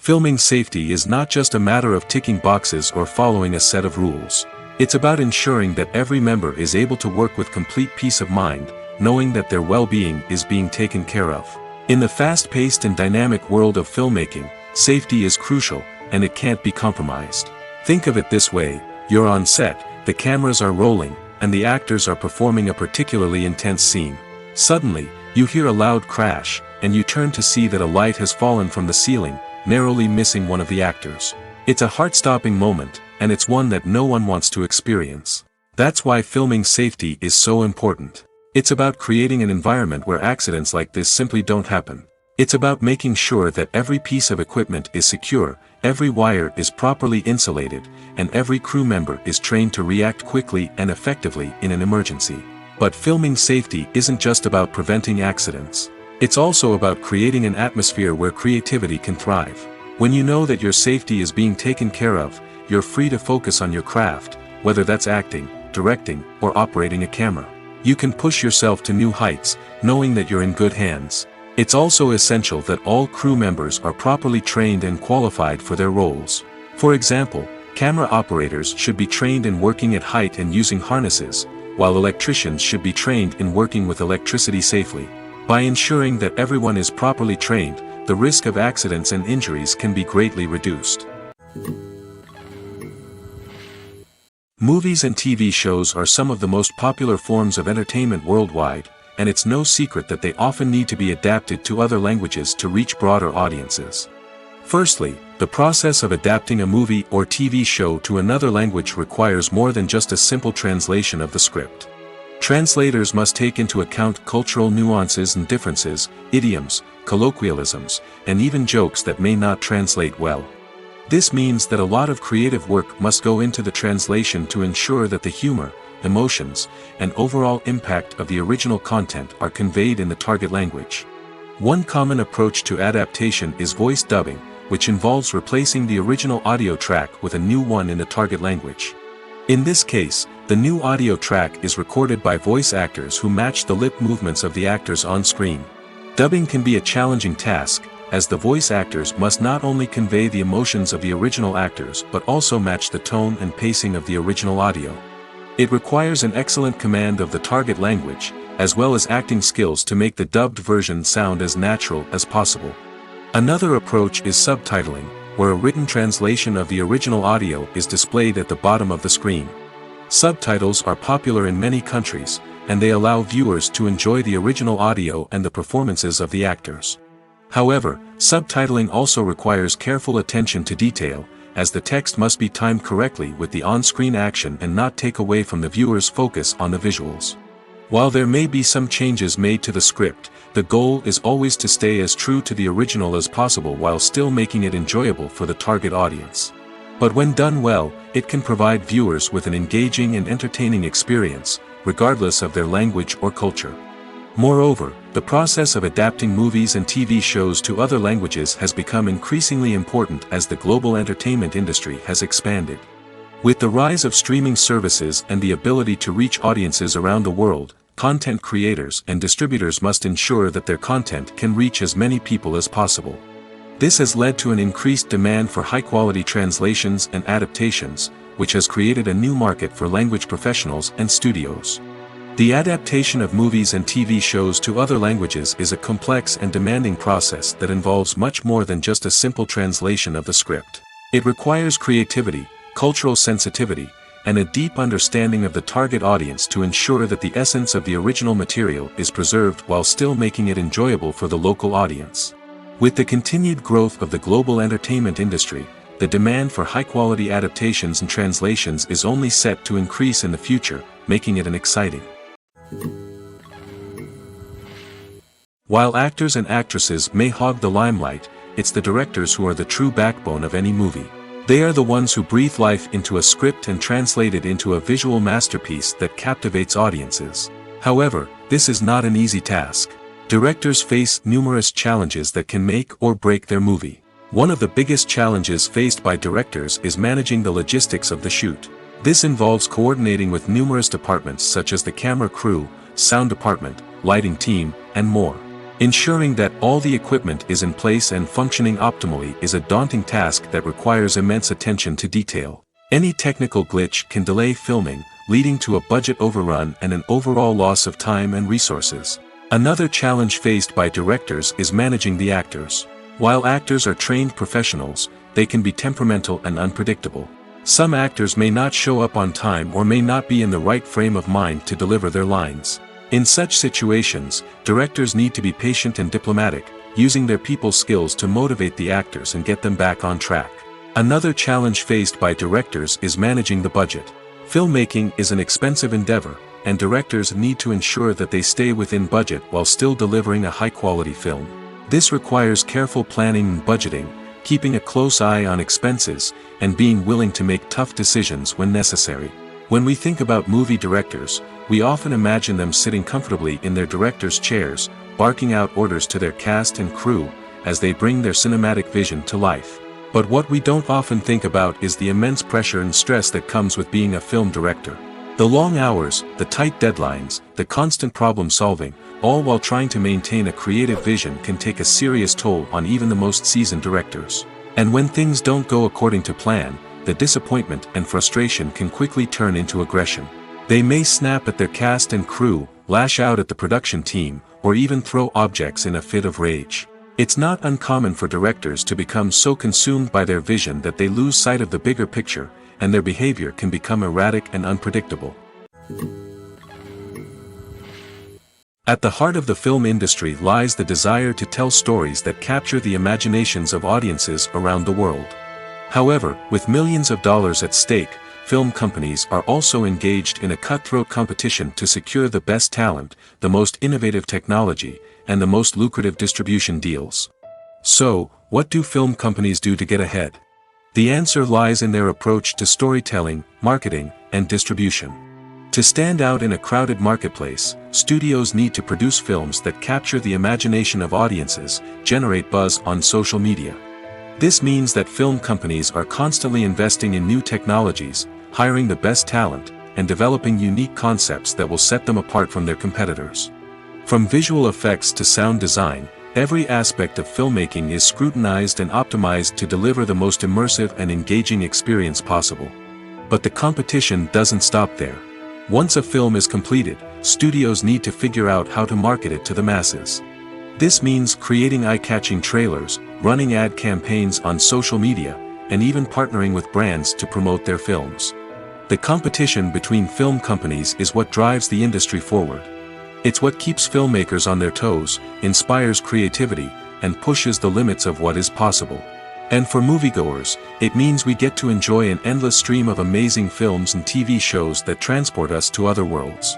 Filming safety is not just a matter of ticking boxes or following a set of rules. It's about ensuring that every member is able to work with complete peace of mind, knowing that their well-being is being taken care of. In the fast-paced and dynamic world of filmmaking, safety is crucial, and it can't be compromised. Think of it this way: you're on set, the cameras are rolling, and the actors are performing a particularly intense scene. Suddenly, you hear a loud crash, and you turn to see that a light has fallen from the ceiling, narrowly missing one of the actors. It's a heart-stopping moment, and it's one that no one wants to experience. That's why filming safety is so important. It's about creating an environment where accidents like this simply don't happen. It's about making sure that every piece of equipment is secure, every wire is properly insulated, and every crew member is trained to react quickly and effectively in an emergency. But filming safety isn't just about preventing accidents. It's also about creating an atmosphere where creativity can thrive. When you know that your safety is being taken care of, you're free to focus on your craft, whether that's acting, directing, or operating a camera. You can push yourself to new heights, knowing that you're in good hands. It's also essential that all crew members are properly trained and qualified for their roles. For example, camera operators should be trained in working at height and using harnesses, while electricians should be trained in working with electricity safely. By ensuring that everyone is properly trained, the risk of accidents and injuries can be greatly reduced. Movies and TV shows are some of the most popular forms of entertainment worldwide, and it's no secret that they often need to be adapted to other languages to reach broader audiences. Firstly, the process of adapting a movie or TV show to another language requires more than just a simple translation of the script. Translators must take into account cultural nuances and differences, idioms, colloquialisms, and even jokes that may not translate well. This means that a lot of creative work must go into the translation to ensure that the humor, emotions, and overall impact of the original content are conveyed in the target language. One common approach to adaptation is voice dubbing, which involves replacing the original audio track with a new one in the target language. In this case, the new audio track is recorded by voice actors who match the lip movements of the actors on screen. Dubbing can be a challenging task, as the voice actors must not only convey the emotions of the original actors but also match the tone and pacing of the original audio. It requires an excellent command of the target language, as well as acting skills to make the dubbed version sound as natural as possible. Another approach is subtitling, where a written translation of the original audio is displayed at the bottom of the screen. Subtitles are popular in many countries, and they allow viewers to enjoy the original audio and the performances of the actors. However, subtitling also requires careful attention to detail, as the text must be timed correctly with the on-screen action and not take away from the viewer's focus on the visuals. While there may be some changes made to the script, the goal is always to stay as true to the original as possible while still making it enjoyable for the target audience. But when done well, it can provide viewers with an engaging and entertaining experience, regardless of their language or culture. Moreover, the process of adapting movies and TV shows to other languages has become increasingly important as the global entertainment industry has expanded. With the rise of streaming services and the ability to reach audiences around the world, content creators and distributors must ensure that their content can reach as many people as possible. This has led to an increased demand for high-quality translations and adaptations, which has created a new market for language professionals and studios. The adaptation of movies and TV shows to other languages is a complex and demanding process that involves much more than just a simple translation of the script. It requires creativity, cultural sensitivity, and a deep understanding of the target audience to ensure that the essence of the original material is preserved while still making it enjoyable for the local audience. With the continued growth of the global entertainment industry, the demand for high-quality adaptations and translations is only set to increase in the future, making it an exciting. While actors and actresses may hog the limelight, it's the directors who are the true backbone of any movie. They are the ones who breathe life into a script and translate it into a visual masterpiece that captivates audiences. However, this is not an easy task. Directors face numerous challenges that can make or break their movie. One of the biggest challenges faced by directors is managing the logistics of the shoot. This involves coordinating with numerous departments such as the camera crew, sound department, lighting team, and more. Ensuring that all the equipment is in place and functioning optimally is a daunting task that requires immense attention to detail. Any technical glitch can delay filming, leading to a budget overrun and an overall loss of time and resources. Another challenge faced by directors is managing the actors. While actors are trained professionals, they can be temperamental and unpredictable. Some actors may not show up on time or may not be in the right frame of mind to deliver their lines. In such situations, directors need to be patient and diplomatic, using their people skills to motivate the actors and get them back on track. Another challenge faced by directors is managing the budget. Filmmaking is an expensive endeavor, and directors need to ensure that they stay within budget while still delivering a high-quality film. This requires careful planning and budgeting, keeping a close eye on expenses, and being willing to make tough decisions when necessary. When we think about movie directors, we often imagine them sitting comfortably in their director's chairs, barking out orders to their cast and crew, as they bring their cinematic vision to life. But what we don't often think about is the immense pressure and stress that comes with being a film director. The long hours, the tight deadlines, the constant problem solving, all while trying to maintain a creative vision can take a serious toll on even the most seasoned directors. And when things don't go according to plan, the disappointment and frustration can quickly turn into aggression. They may snap at their cast and crew, lash out at the production team, or even throw objects in a fit of rage. It's not uncommon for directors to become so consumed by their vision that they lose sight of the bigger picture, and their behavior can become erratic and unpredictable. At the heart of the film industry lies the desire to tell stories that capture the imaginations of audiences around the world. However, with millions of dollars at stake, film companies are also engaged in a cutthroat competition to secure the best talent, the most innovative technology, and the most lucrative distribution deals. So, what do film companies do to get ahead? The answer lies in their approach to storytelling, marketing, and distribution. To stand out in a crowded marketplace, studios need to produce films that capture the imagination of audiences, generate buzz on social media. This means that film companies are constantly investing in new technologies, hiring the best talent, and developing unique concepts that will set them apart from their competitors. From visual effects to sound design, every aspect of filmmaking is scrutinized and optimized to deliver the most immersive and engaging experience possible. But the competition doesn't stop there. Once a film is completed, studios need to figure out how to market it to the masses. This means creating eye-catching trailers, running ad campaigns on social media, and even partnering with brands to promote their films. The competition between film companies is what drives the industry forward. It's what keeps filmmakers on their toes, inspires creativity, and pushes the limits of what is possible. And for moviegoers, it means we get to enjoy an endless stream of amazing films and TV shows that transport us to other worlds.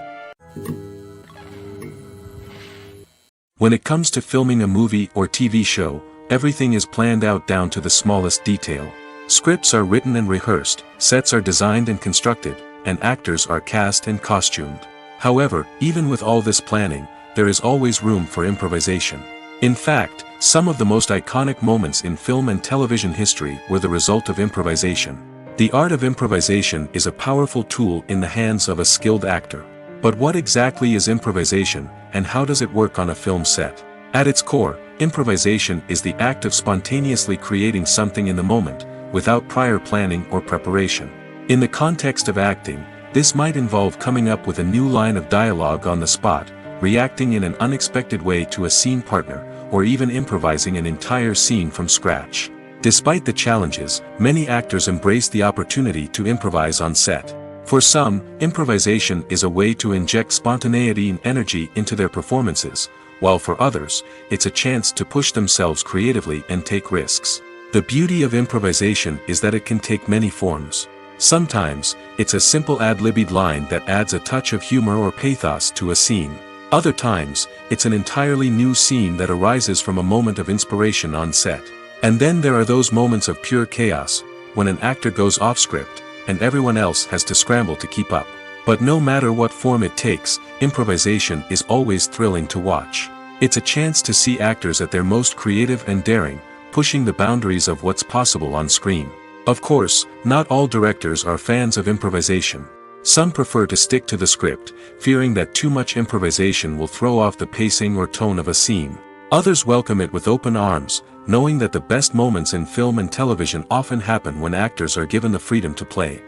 When it comes to filming a movie or TV show, everything is planned out down to the smallest detail. Scripts are written and rehearsed, sets are designed and constructed, and actors are cast and costumed. However, even with all this planning, there is always room for improvisation. In fact, some of the most iconic moments in film and television history were the result of improvisation. The art of improvisation is a powerful tool in the hands of a skilled actor. But what exactly is improvisation, and how does it work on a film set? At its core, improvisation is the act of spontaneously creating something in the moment, without prior planning or preparation. In the context of acting, this might involve coming up with a new line of dialogue on the spot, reacting in an unexpected way to a scene partner, or even improvising an entire scene from scratch. Despite the challenges, many actors embrace the opportunity to improvise on set. For some, improvisation is a way to inject spontaneity and energy into their performances, while for others, it's a chance to push themselves creatively and take risks. The beauty of improvisation is that it can take many forms. Sometimes, it's a simple ad-libbed line that adds a touch of humor or pathos to a scene. Other times, it's an entirely new scene that arises from a moment of inspiration on set. And then there are those moments of pure chaos, when an actor goes off script, and everyone else has to scramble to keep up. But no matter what form it takes, improvisation is always thrilling to watch. It's a chance to see actors at their most creative and daring, pushing the boundaries of what's possible on screen. Of course, not all directors are fans of improvisation. Some prefer to stick to the script, fearing that too much improvisation will throw off the pacing or tone of a scene. Others welcome it with open arms, knowing that the best moments in film and television often happen when actors are given the freedom to play.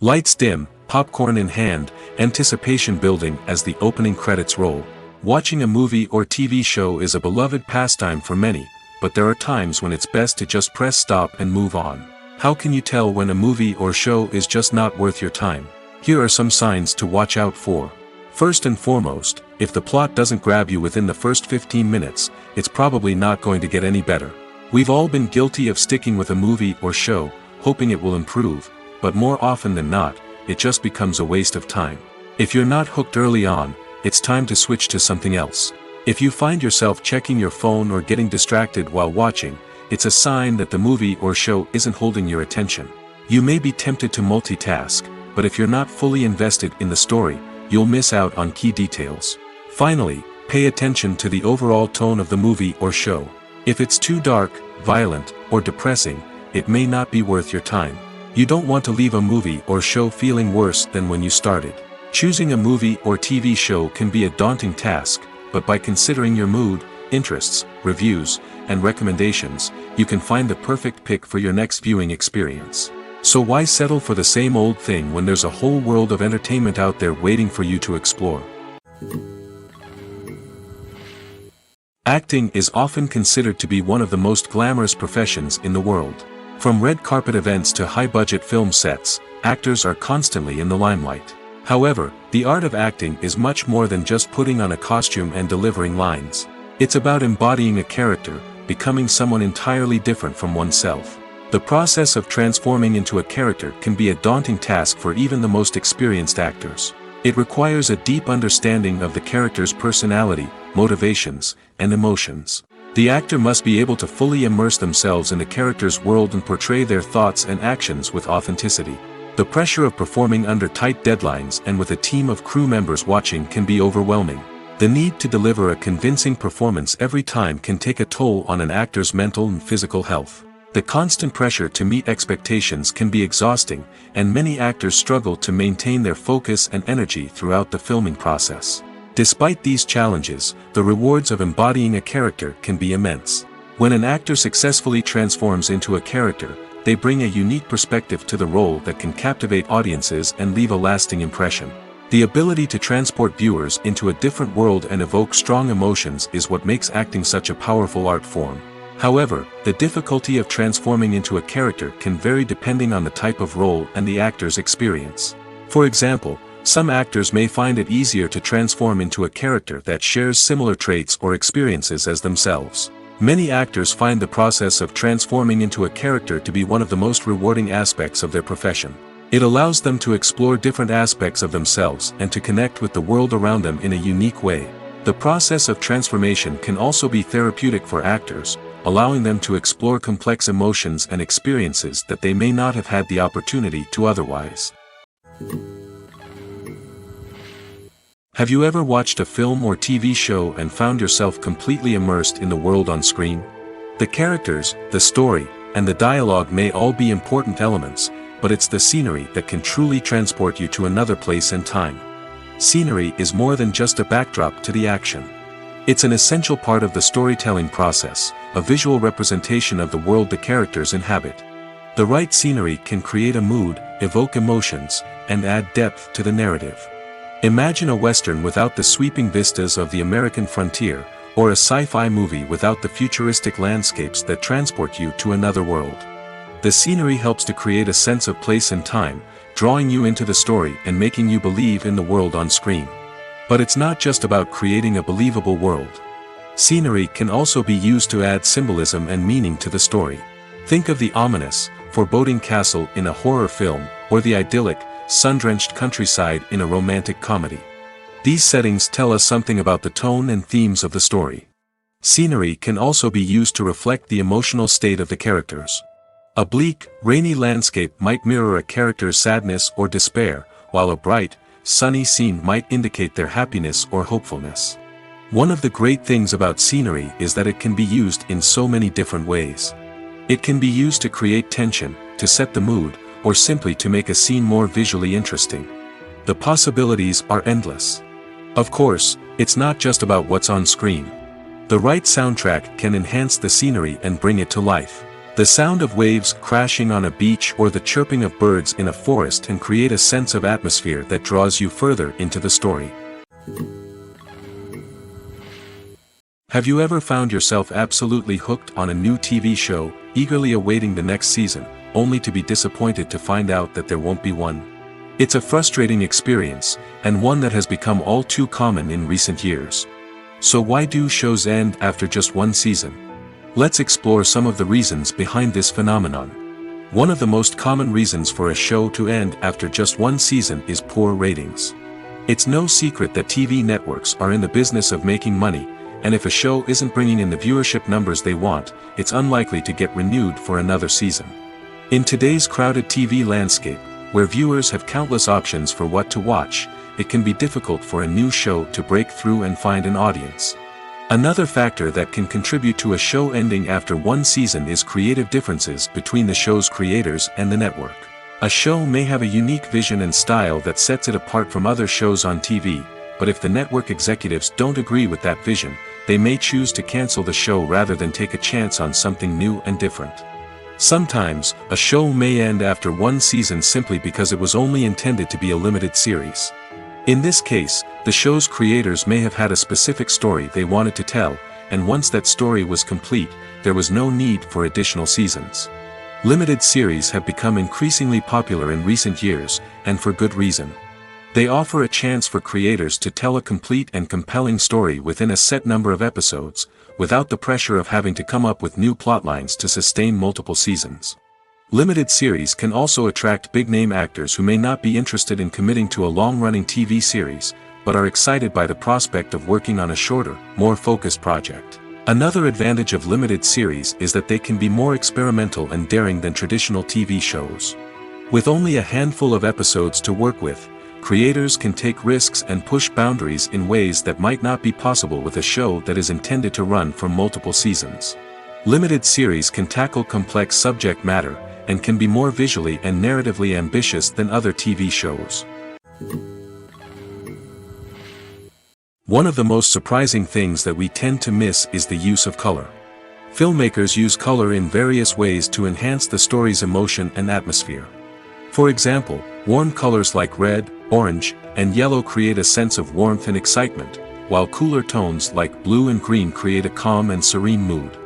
Lights dim, popcorn in hand, anticipation building as the opening credits roll. Watching a movie or TV show is a beloved pastime for many, but there are times when it's best to just press stop and move on. How can you tell when a movie or show is just not worth your time? Here are some signs to watch out for. First and foremost, if the plot doesn't grab you within the first 15 minutes, it's probably not going to get any better. We've all been guilty of sticking with a movie or show, hoping it will improve, but more often than not, it just becomes a waste of time. If you're not hooked early on, it's time to switch to something else. If you find yourself checking your phone or getting distracted while watching, it's a sign that the movie or show isn't holding your attention. You may be tempted to multitask, but if you're not fully invested in the story, you'll miss out on key details. Finally, pay attention to the overall tone of the movie or show. If it's too dark, violent, or depressing, it may not be worth your time. You don't want to leave a movie or show feeling worse than when you started. Choosing a movie or TV show can be a daunting task, but by considering your mood, interests, reviews, and recommendations, you can find the perfect pick for your next viewing experience. So why settle for the same old thing when there's a whole world of entertainment out there waiting for you to explore? Acting is often considered to be one of the most glamorous professions in the world. From red carpet events to high-budget film sets, actors are constantly in the limelight. However, the art of acting is much more than just putting on a costume and delivering lines. It's about embodying a character, becoming someone entirely different from oneself. The process of transforming into a character can be a daunting task for even the most experienced actors. It requires a deep understanding of the character's personality, motivations, and emotions. The actor must be able to fully immerse themselves in the character's world and portray their thoughts and actions with authenticity. The pressure of performing under tight deadlines and with a team of crew members watching can be overwhelming. The need to deliver a convincing performance every time can take a toll on an actor's mental and physical health. The constant pressure to meet expectations can be exhausting, and many actors struggle to maintain their focus and energy throughout the filming process. Despite these challenges, the rewards of embodying a character can be immense. When an actor successfully transforms into a character, they bring a unique perspective to the role that can captivate audiences and leave a lasting impression. The ability to transport viewers into a different world and evoke strong emotions is what makes acting such a powerful art form. However, the difficulty of transforming into a character can vary depending on the type of role and the actor's experience. For example, some actors may find it easier to transform into a character that shares similar traits or experiences as themselves. Many actors find the process of transforming into a character to be one of the most rewarding aspects of their profession. It allows them to explore different aspects of themselves and to connect with the world around them in a unique way. The process of transformation can also be therapeutic for actors, allowing them to explore complex emotions and experiences that they may not have had the opportunity to otherwise. Have you ever watched a film or TV show and found yourself completely immersed in the world on screen? The characters, the story, and the dialogue may all be important elements, but it's the scenery that can truly transport you to another place and time. Scenery is more than just a backdrop to the action. It's an essential part of the storytelling process, a visual representation of the world the characters inhabit. The right scenery can create a mood, evoke emotions, and add depth to the narrative. Imagine a Western without the sweeping vistas of the American frontier, or a sci-fi movie without the futuristic landscapes that transport you to another world. The scenery helps to create a sense of place and time, drawing you into the story and making you believe in the world on screen. But it's not just about creating a believable world. Scenery can also be used to add symbolism and meaning to the story. Think of the ominous, foreboding castle in a horror film, or the idyllic, sun-drenched countryside in a romantic comedy. These settings tell us something about the tone and themes of the story. Scenery can also be used to reflect the emotional state of the characters. A bleak, rainy landscape might mirror a character's sadness or despair, while a bright, sunny scene might indicate their happiness or hopefulness. One of the great things about scenery is that it can be used in so many different ways. It can be used to create tension, to set the mood, or simply to make a scene more visually interesting. The possibilities are endless. Of course, it's not just about what's on screen. The right soundtrack can enhance the scenery and bring it to life. The sound of waves crashing on a beach or the chirping of birds in a forest can create a sense of atmosphere that draws you further into the story. Have you ever found yourself absolutely hooked on a new TV show, eagerly awaiting the next season, only to be disappointed to find out that there won't be one? It's a frustrating experience, and one that has become all too common in recent years. So why do shows end after just one season? Let's explore some of the reasons behind this phenomenon. One of the most common reasons for a show to end after just one season is poor ratings. It's no secret that TV networks are in the business of making money, and if a show isn't bringing in the viewership numbers they want, it's unlikely to get renewed for another season. In today's crowded TV landscape, where viewers have countless options for what to watch, it can be difficult for a new show to break through and find an audience. Another factor that can contribute to a show ending after one season is creative differences between the show's creators and the network. A show may have a unique vision and style that sets it apart from other shows on TV, but if the network executives don't agree with that vision, they may choose to cancel the show rather than take a chance on something new and different. Sometimes, a show may end after one season simply because it was only intended to be a limited series. In this case, the show's creators may have had a specific story they wanted to tell, and once that story was complete, there was no need for additional seasons. Limited series have become increasingly popular in recent years, and for good reason. They offer a chance for creators to tell a complete and compelling story within a set number of episodes, without the pressure of having to come up with new plotlines to sustain multiple seasons. Limited series can also attract big-name actors who may not be interested in committing to a long-running TV series, but are excited by the prospect of working on a shorter, more focused project. Another advantage of limited series is that they can be more experimental and daring than traditional TV shows. With only a handful of episodes to work with, creators can take risks and push boundaries in ways that might not be possible with a show that is intended to run for multiple seasons. Limited series can tackle complex subject matter, and can be more visually and narratively ambitious than other TV shows. One of the most surprising things that we tend to miss is the use of color. Filmmakers use color in various ways to enhance the story's emotion and atmosphere. For example, warm colors like red, orange, and yellow create a sense of warmth and excitement, while cooler tones like blue and green create a calm and serene mood.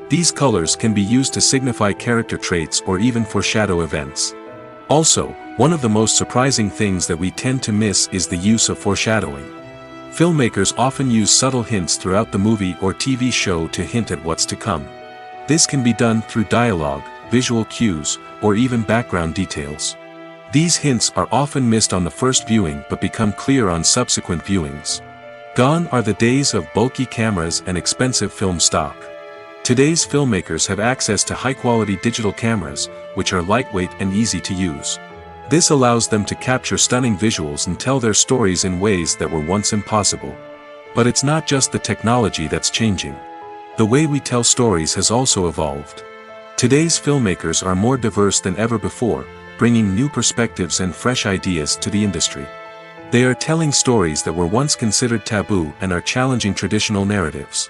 These colors can be used to signify character traits or even foreshadow events. Also, one of the most surprising things that we tend to miss is the use of foreshadowing. Filmmakers often use subtle hints throughout the movie or TV show to hint at what's to come. This can be done through dialogue, visual cues, or even background details. These hints are often missed on the first viewing but become clear on subsequent viewings. Gone are the days of bulky cameras and expensive film stock. Today's filmmakers have access to high-quality digital cameras, which are lightweight and easy to use. This allows them to capture stunning visuals and tell their stories in ways that were once impossible. But it's not just the technology that's changing. The way we tell stories has also evolved. Today's filmmakers are more diverse than ever before, bringing new perspectives and fresh ideas to the industry. They are telling stories that were once considered taboo and are challenging traditional narratives.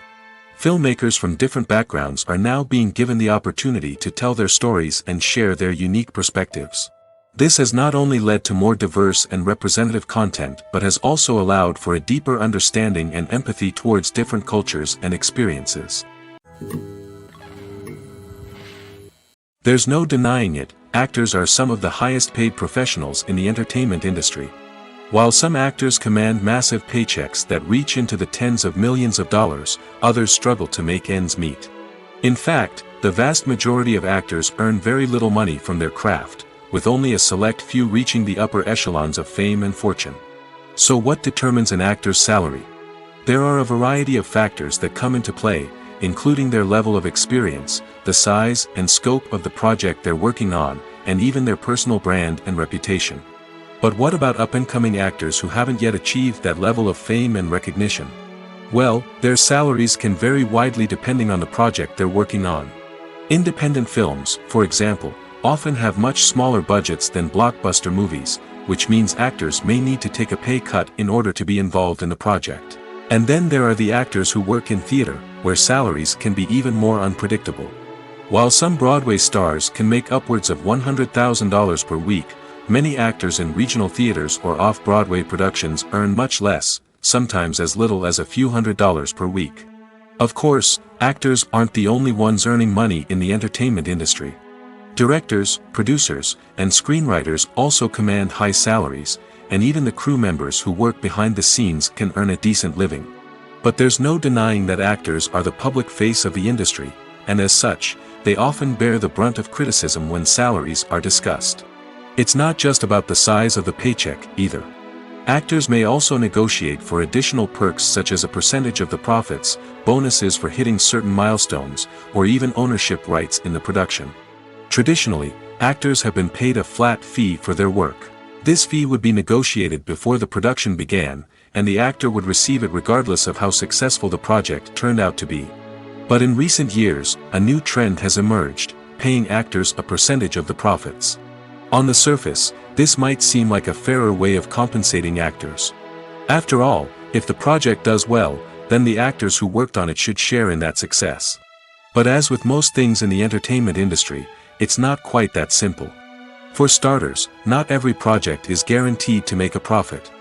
Filmmakers from different backgrounds are now being given the opportunity to tell their stories and share their unique perspectives. This has not only led to more diverse and representative content but has also allowed for a deeper understanding and empathy towards different cultures and experiences. There's no denying it, actors are some of the highest paid professionals in the entertainment industry. While some actors command massive paychecks that reach into the tens of millions of dollars, others struggle to make ends meet. In fact, the vast majority of actors earn very little money from their craft, with only a select few reaching the upper echelons of fame and fortune. So what determines an actor's salary? There are a variety of factors that come into play, including their level of experience, the size and scope of the project they're working on, and even their personal brand and reputation. But what about up-and-coming actors who haven't yet achieved that level of fame and recognition? Well, their salaries can vary widely depending on the project they're working on. Independent films, for example, often have much smaller budgets than blockbuster movies, which means actors may need to take a pay cut in order to be involved in the project. And then there are the actors who work in theater, where salaries can be even more unpredictable. While some Broadway stars can make upwards of $100,000 per week, many actors in regional theaters or off-Broadway productions earn much less, sometimes as little as a few $100s per week. Of course, actors aren't the only ones earning money in the entertainment industry. Directors, producers, and screenwriters also command high salaries, and even the crew members who work behind the scenes can earn a decent living. But there's no denying that actors are the public face of the industry, and as such, they often bear the brunt of criticism when salaries are discussed. It's not just about the size of the paycheck, either. Actors may also negotiate for additional perks such as a percentage of the profits, bonuses for hitting certain milestones, or even ownership rights in the production. Traditionally, actors have been paid a flat fee for their work. This fee would be negotiated before the production began, and the actor would receive it regardless of how successful the project turned out to be. But in recent years, a new trend has emerged, paying actors a percentage of the profits. On the surface, this might seem like a fairer way of compensating actors. After all, if the project does well, then the actors who worked on it should share in that success. But as with most things in the entertainment industry, it's not quite that simple. For starters, not every project is guaranteed to make a profit.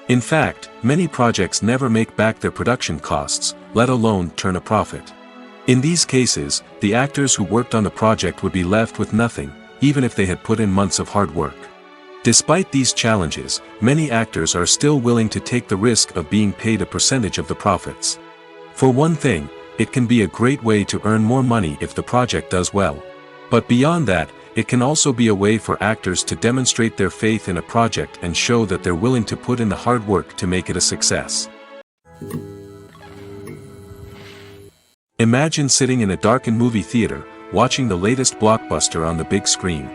In fact, many projects never make back their production costs, let alone turn a profit. In these cases, the actors who worked on the project would be left with nothing, even if they had put in months of hard work. Despite these challenges, many actors are still willing to take the risk of being paid a percentage of the profits. For one thing, it can be a great way to earn more money if the project does well. But beyond that, it can also be a way for actors to demonstrate their faith in a project and show that they're willing to put in the hard work to make it a success. Imagine sitting in a darkened movie theater, watching the latest blockbuster on the big screen.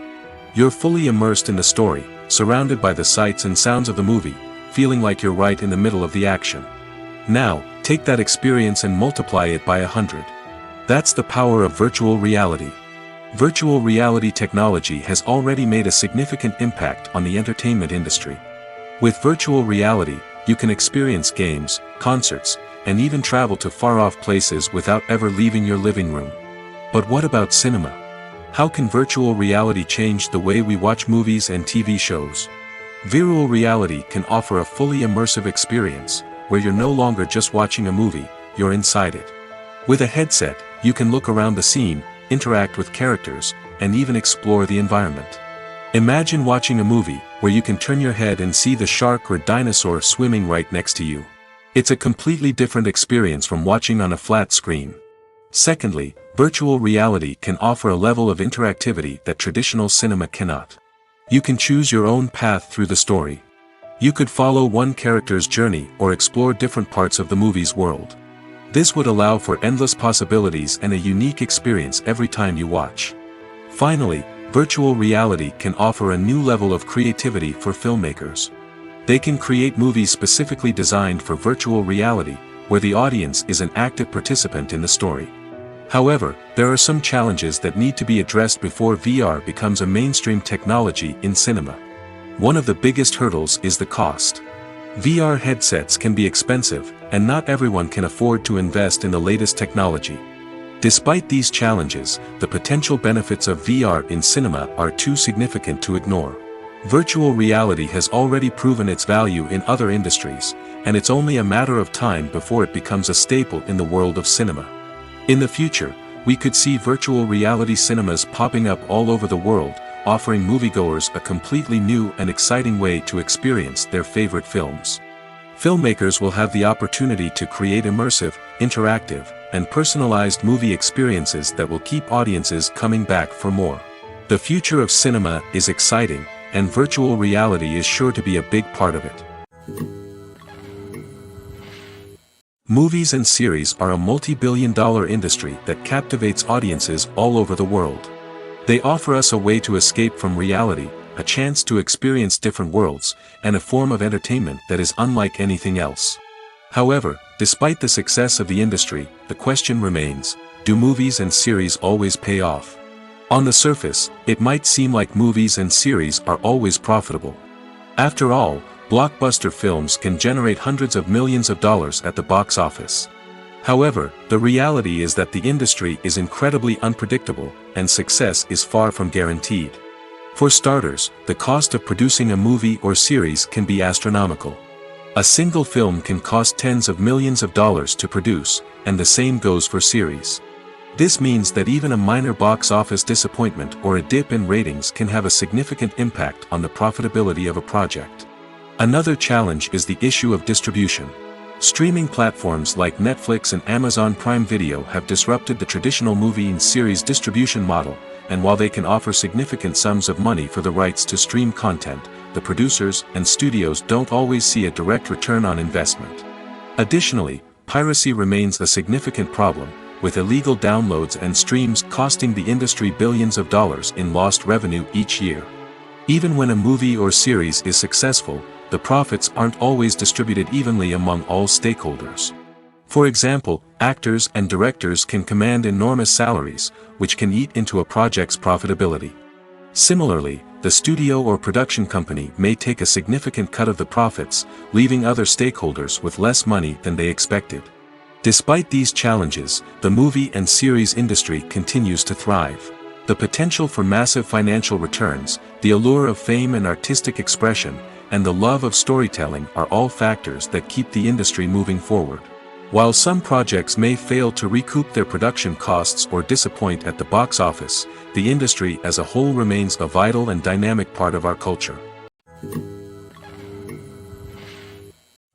You're fully immersed in the story, surrounded by the sights and sounds of the movie, feeling like you're right in the middle of the action. Now, take that experience and multiply it by 100. That's the power of virtual reality. Virtual reality technology has already made a significant impact on the entertainment industry. With virtual reality, you can experience games, concerts, and even travel to far-off places without ever leaving your living room. But what about cinema? How can virtual reality change the way we watch movies and TV shows? Virtual reality can offer a fully immersive experience, where you're no longer just watching a movie, you're inside it. With a headset, you can look around the scene, interact with characters, and even explore the environment. Imagine watching a movie, where you can turn your head and see the shark or dinosaur swimming right next to you. It's a completely different experience from watching on a flat screen. Secondly, virtual reality can offer a level of interactivity that traditional cinema cannot. You can choose your own path through the story. You could follow one character's journey or explore different parts of the movie's world. This would allow for endless possibilities and a unique experience every time you watch. Finally, virtual reality can offer a new level of creativity for filmmakers. They can create movies specifically designed for virtual reality, where the audience is an active participant in the story. However, there are some challenges that need to be addressed before VR becomes a mainstream technology in cinema. One of the biggest hurdles is the cost. VR headsets can be expensive, and not everyone can afford to invest in the latest technology. Despite these challenges, the potential benefits of VR in cinema are too significant to ignore. Virtual reality has already proven its value in other industries, and it's only a matter of time before it becomes a staple in the world of cinema. In the future, we could see virtual reality cinemas popping up all over the world, offering moviegoers a completely new and exciting way to experience their favorite films. Filmmakers will have the opportunity to create immersive, interactive, and personalized movie experiences that will keep audiences coming back for more. The future of cinema is exciting, and virtual reality is sure to be a big part of it. Movies and series are a multi-billion-dollar industry that captivates audiences all over the world. They offer us a way to escape from reality, a chance to experience different worlds, and a form of entertainment that is unlike anything else. However, despite the success of the industry, the question remains, do movies and series always pay off? On the surface, it might seem like movies and series are always profitable. After all, blockbuster films can generate hundreds of millions of dollars at the box office. However, the reality is that the industry is incredibly unpredictable, and success is far from guaranteed. For starters, the cost of producing a movie or series can be astronomical. A single film can cost tens of millions of dollars to produce, and the same goes for series. This means that even a minor box office disappointment or a dip in ratings can have a significant impact on the profitability of a project. Another challenge is the issue of distribution. Streaming platforms like Netflix and Amazon Prime Video have disrupted the traditional movie and series distribution model, and while they can offer significant sums of money for the rights to stream content, the producers and studios don't always see a direct return on investment. Additionally, piracy remains a significant problem, with illegal downloads and streams costing the industry billions of dollars in lost revenue each year. Even when a movie or series is successful, the profits aren't always distributed evenly among all stakeholders. For example, actors and directors can command enormous salaries, which can eat into a project's profitability. Similarly, the studio or production company may take a significant cut of the profits, leaving other stakeholders with less money than they expected. Despite these challenges, the movie and series industry continues to thrive. The potential for massive financial returns, the allure of fame and artistic expression, and the love of storytelling are all factors that keep the industry moving forward. While some projects may fail to recoup their production costs or disappoint at the box office, the industry as a whole remains a vital and dynamic part of our culture.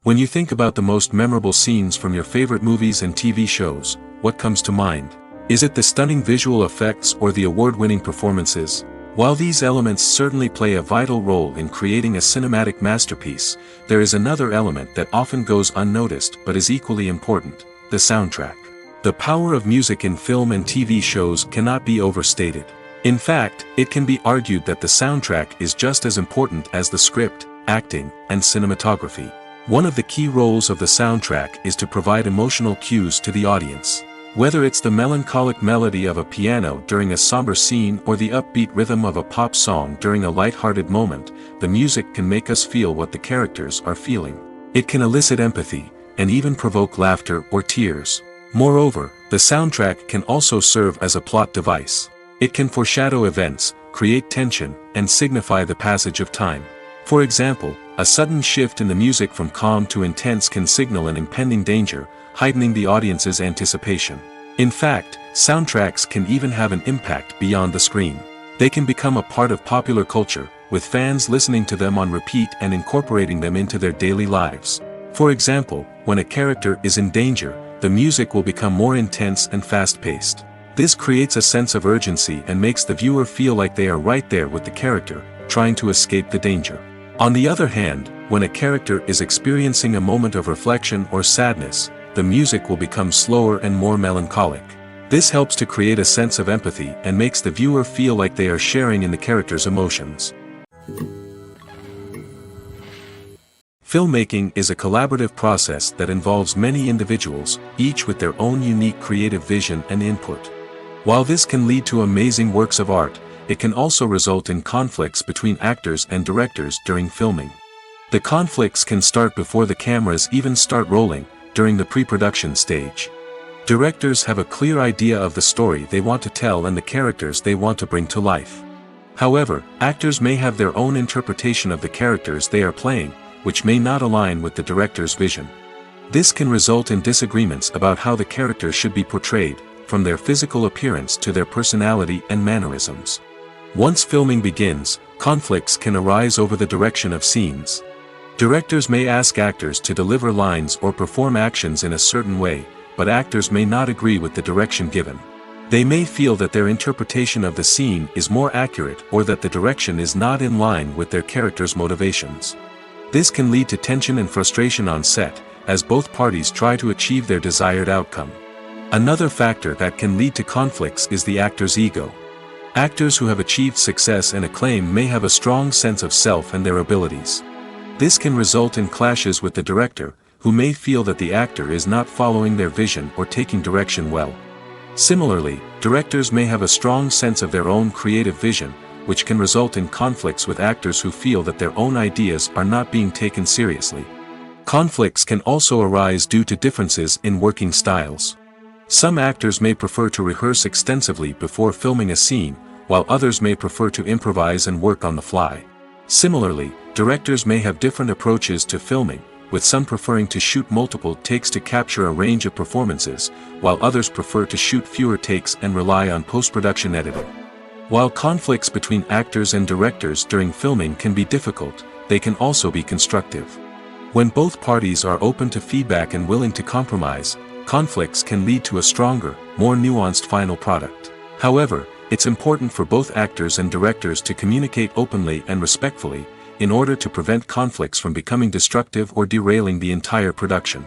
When you think about the most memorable scenes from your favorite movies and TV shows, what comes to mind? Is it the stunning visual effects or the award-winning performances? While these elements certainly play a vital role in creating a cinematic masterpiece, there is another element that often goes unnoticed but is equally important: the soundtrack. The power of music in film and TV shows cannot be overstated. In fact, it can be argued that the soundtrack is just as important as the script, acting, and cinematography. One of the key roles of the soundtrack is to provide emotional cues to the audience. Whether it's the melancholic melody of a piano during a somber scene or the upbeat rhythm of a pop song during a light-hearted moment, the music can make us feel what the characters are feeling. It can elicit empathy, and even provoke laughter or tears. Moreover, the soundtrack can also serve as a plot device. It can foreshadow events, create tension, and signify the passage of time. For example, a sudden shift in the music from calm to intense can signal an impending danger, heightening the audience's anticipation. In fact, soundtracks can even have an impact beyond the screen. They can become a part of popular culture, with fans listening to them on repeat and incorporating them into their daily lives. For example, when a character is in danger, the music will become more intense and fast-paced. This creates a sense of urgency and makes the viewer feel like they are right there with the character, trying to escape the danger. On the other hand, when a character is experiencing a moment of reflection or sadness, the music will become slower and more melancholic. This helps to create a sense of empathy and makes the viewer feel like they are sharing in the character's emotions. Filmmaking is a collaborative process that involves many individuals, each with their own unique creative vision and input. While this can lead to amazing works of art, it can also result in conflicts between actors and directors during filming. The conflicts can start before the cameras even start rolling, during the pre-production stage. Directors have a clear idea of the story they want to tell and the characters they want to bring to life. However, actors may have their own interpretation of the characters they are playing, which may not align with the director's vision. This can result in disagreements about how the character should be portrayed, from their physical appearance to their personality and mannerisms. Once filming begins, conflicts can arise over the direction of scenes. Directors may ask actors to deliver lines or perform actions in a certain way, but actors may not agree with the direction given. They may feel that their interpretation of the scene is more accurate or that the direction is not in line with their character's motivations. This can lead to tension and frustration on set, as both parties try to achieve their desired outcome. Another factor that can lead to conflicts is the actor's ego. Actors who have achieved success and acclaim may have a strong sense of self and their abilities. This can result in clashes with the director, who may feel that the actor is not following their vision or taking direction well. Similarly, directors may have a strong sense of their own creative vision, which can result in conflicts with actors who feel that their own ideas are not being taken seriously. Conflicts can also arise due to differences in working styles. Some actors may prefer to rehearse extensively before filming a scene, while others may prefer to improvise and work on the fly. Similarly, directors may have different approaches to filming, with some preferring to shoot multiple takes to capture a range of performances, while others prefer to shoot fewer takes and rely on post-production editing. While conflicts between actors and directors during filming can be difficult, they can also be constructive. When both parties are open to feedback and willing to compromise, conflicts can lead to a stronger, more nuanced final product. However, it's important for both actors and directors to communicate openly and respectfully, in order to prevent conflicts from becoming destructive or derailing the entire production.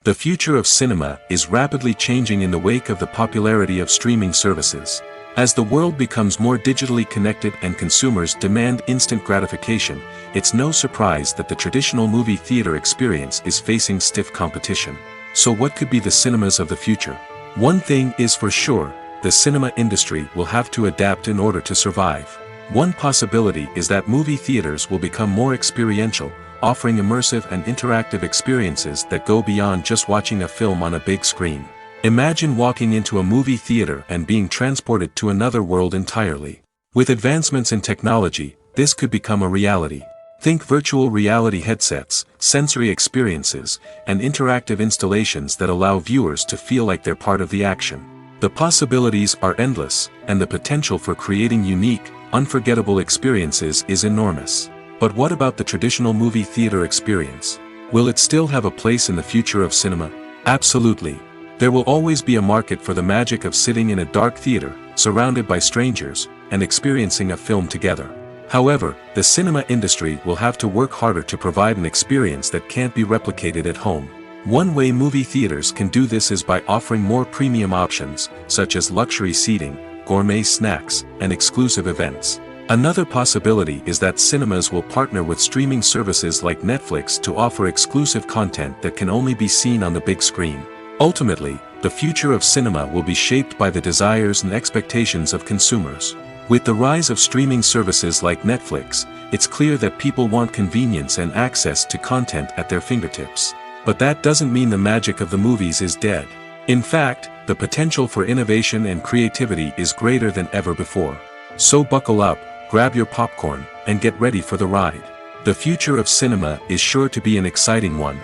The future of cinema is rapidly changing in the wake of the popularity of streaming services. As the world becomes more digitally connected and consumers demand instant gratification, it's no surprise that the traditional movie theater experience is facing stiff competition. So what could be the cinemas of the future? One thing is for sure, the cinema industry will have to adapt in order to survive. One possibility is that movie theaters will become more experiential, offering immersive and interactive experiences that go beyond just watching a film on a big screen. Imagine walking into a movie theater and being transported to another world entirely. With advancements in technology, this could become a reality. Think virtual reality headsets, sensory experiences, and interactive installations that allow viewers to feel like they're part of the action. The possibilities are endless, and the potential for creating unique, unforgettable experiences is enormous. But what about the traditional movie theater experience? Will it still have a place in the future of cinema? Absolutely. There will always be a market for the magic of sitting in a dark theater, surrounded by strangers, and experiencing a film together. However, the cinema industry will have to work harder to provide an experience that can't be replicated at home. One way movie theaters can do this is by offering more premium options, such as luxury seating, gourmet snacks, and exclusive events. Another possibility is that cinemas will partner with streaming services like Netflix to offer exclusive content that can only be seen on the big screen. Ultimately, the future of cinema will be shaped by the desires and expectations of consumers. With the rise of streaming services like Netflix, it's clear that people want convenience and access to content at their fingertips. But that doesn't mean the magic of the movies is dead. In fact, the potential for innovation and creativity is greater than ever before. So buckle up, grab your popcorn, and get ready for the ride. The future of cinema is sure to be an exciting one.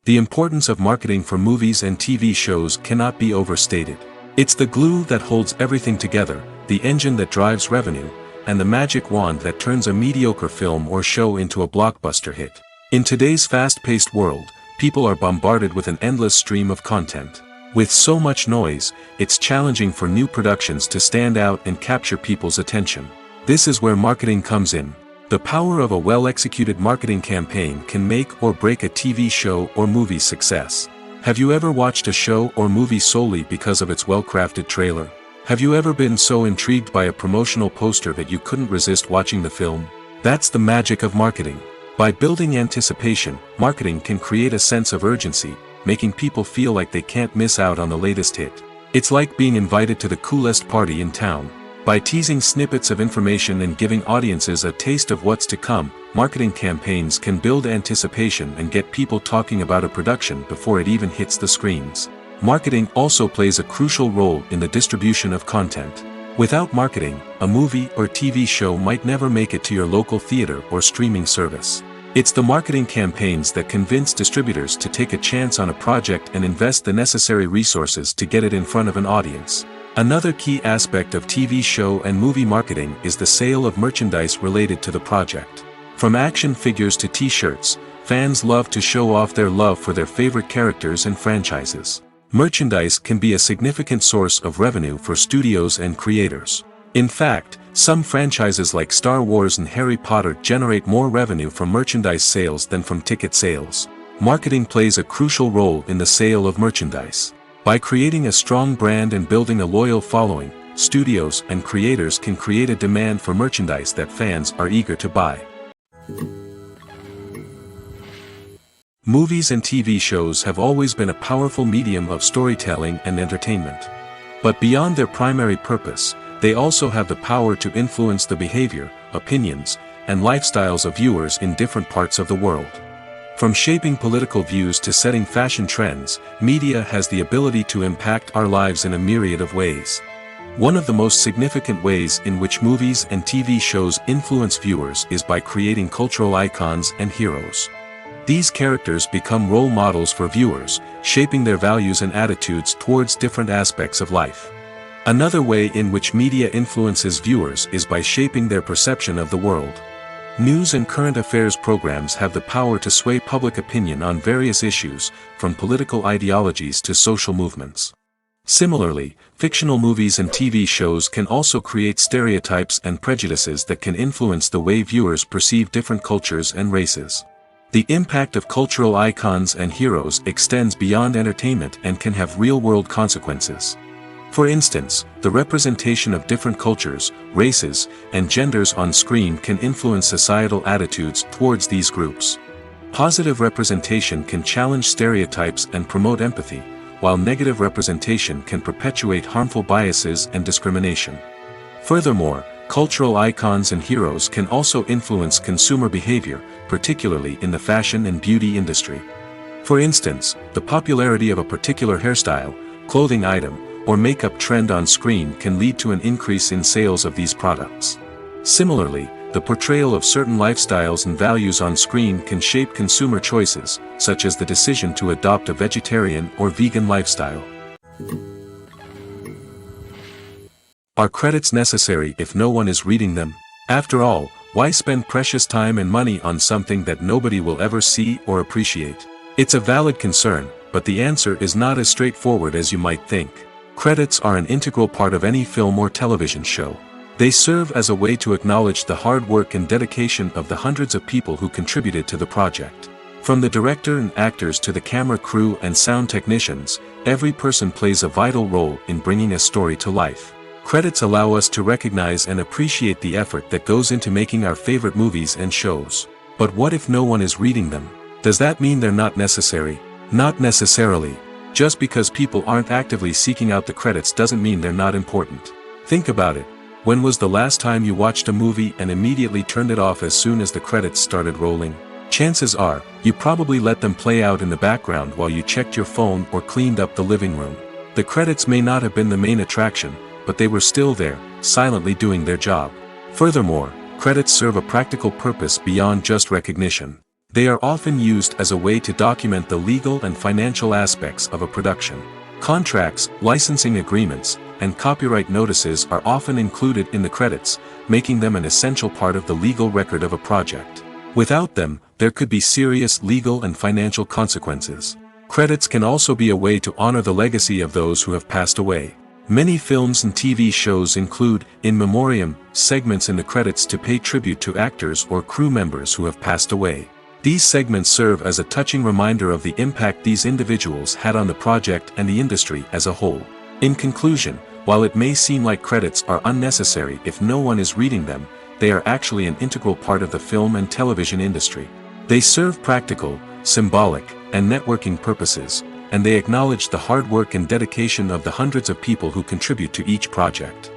The importance of marketing for movies and TV shows cannot be overstated. It's the glue that holds everything together, the engine that drives revenue, and the magic wand that turns a mediocre film or show into a blockbuster hit. In today's fast-paced world, people are bombarded with an endless stream of content. With so much noise, it's challenging for new productions to stand out and capture people's attention. This is where marketing comes in. The power of a well-executed marketing campaign can make or break a TV show or movie's success. Have you ever watched a show or movie solely because of its well-crafted trailer? Have you ever been so intrigued by a promotional poster that you couldn't resist watching the film? That's the magic of marketing. By building anticipation, marketing can create a sense of urgency, making people feel like they can't miss out on the latest hit. It's like being invited to the coolest party in town. By teasing snippets of information and giving audiences a taste of what's to come, marketing campaigns can build anticipation and get people talking about a production before it even hits the screens. Marketing also plays a crucial role in the distribution of content. Without marketing, a movie or TV show might never make it to your local theater or streaming service. It's the marketing campaigns that convince distributors to take a chance on a project and invest the necessary resources to get it in front of an audience. Another key aspect of TV show and movie marketing is the sale of merchandise related to the project. From action figures to t-shirts, fans love to show off their love for their favorite characters and franchises. Merchandise can be a significant source of revenue for studios and creators. In fact, some franchises like Star Wars and Harry Potter generate more revenue from merchandise sales than from ticket sales. Marketing plays a crucial role in the sale of merchandise. By creating a strong brand and building a loyal following, studios and creators can create a demand for merchandise that fans are eager to buy. Movies and TV shows have always been a powerful medium of storytelling and entertainment. But beyond their primary purpose, they also have the power to influence the behavior, opinions, and lifestyles of viewers in different parts of the world. From shaping political views to setting fashion trends, media has the ability to impact our lives in a myriad of ways. One of the most significant ways in which movies and TV shows influence viewers is by creating cultural icons and heroes. These characters become role models for viewers, shaping their values and attitudes towards different aspects of life. Another way in which media influences viewers is by shaping their perception of the world. News and current affairs programs have the power to sway public opinion on various issues, from political ideologies to social movements. Similarly, fictional movies and TV shows can also create stereotypes and prejudices that can influence the way viewers perceive different cultures and races. The impact of cultural icons and heroes extends beyond entertainment and can have real-world consequences. For instance, the representation of different cultures, races, and genders on screen can influence societal attitudes towards these groups. Positive representation can challenge stereotypes and promote empathy, while negative representation can perpetuate harmful biases and discrimination. Furthermore, cultural icons and heroes can also influence consumer behavior, particularly in the fashion and beauty industry. For instance, the popularity of a particular hairstyle, clothing item, or makeup trend on screen can lead to an increase in sales of these products. Similarly, the portrayal of certain lifestyles and values on screen can shape consumer choices, such as the decision to adopt a vegetarian or vegan lifestyle. Are credits necessary if no one is reading them? After all, why spend precious time and money on something that nobody will ever see or appreciate? It's a valid concern, but the answer is not as straightforward as you might think. Credits are an integral part of any film or television show. They serve as a way to acknowledge the hard work and dedication of the hundreds of people who contributed to the project. From the director and actors to the camera crew and sound technicians, every person plays a vital role in bringing a story to life. Credits allow us to recognize and appreciate the effort that goes into making our favorite movies and shows. But what if no one is reading them? Does that mean they're not necessary? Not necessarily. Just because people aren't actively seeking out the credits doesn't mean they're not important. Think about it. When was the last time you watched a movie and immediately turned it off as soon as the credits started rolling? Chances are, you probably let them play out in the background while you checked your phone or cleaned up the living room. The credits may not have been the main attraction, but they were still there, silently doing their job. Furthermore, credits serve a practical purpose beyond just recognition. They are often used as a way to document the legal and financial aspects of a production. Contracts, licensing agreements, and copyright notices are often included in the credits, making them an essential part of the legal record of a project. Without them, there could be serious legal and financial consequences. Credits can also be a way to honor the legacy of those who have passed away. Many films and TV shows include, in memoriam, segments in the credits to pay tribute to actors or crew members who have passed away. These segments serve as a touching reminder of the impact these individuals had on the project and the industry as a whole. In conclusion, while it may seem like credits are unnecessary if no one is reading them, they are actually an integral part of the film and television industry. They serve practical, symbolic, and networking purposes, and they acknowledge the hard work and dedication of the hundreds of people who contribute to each project.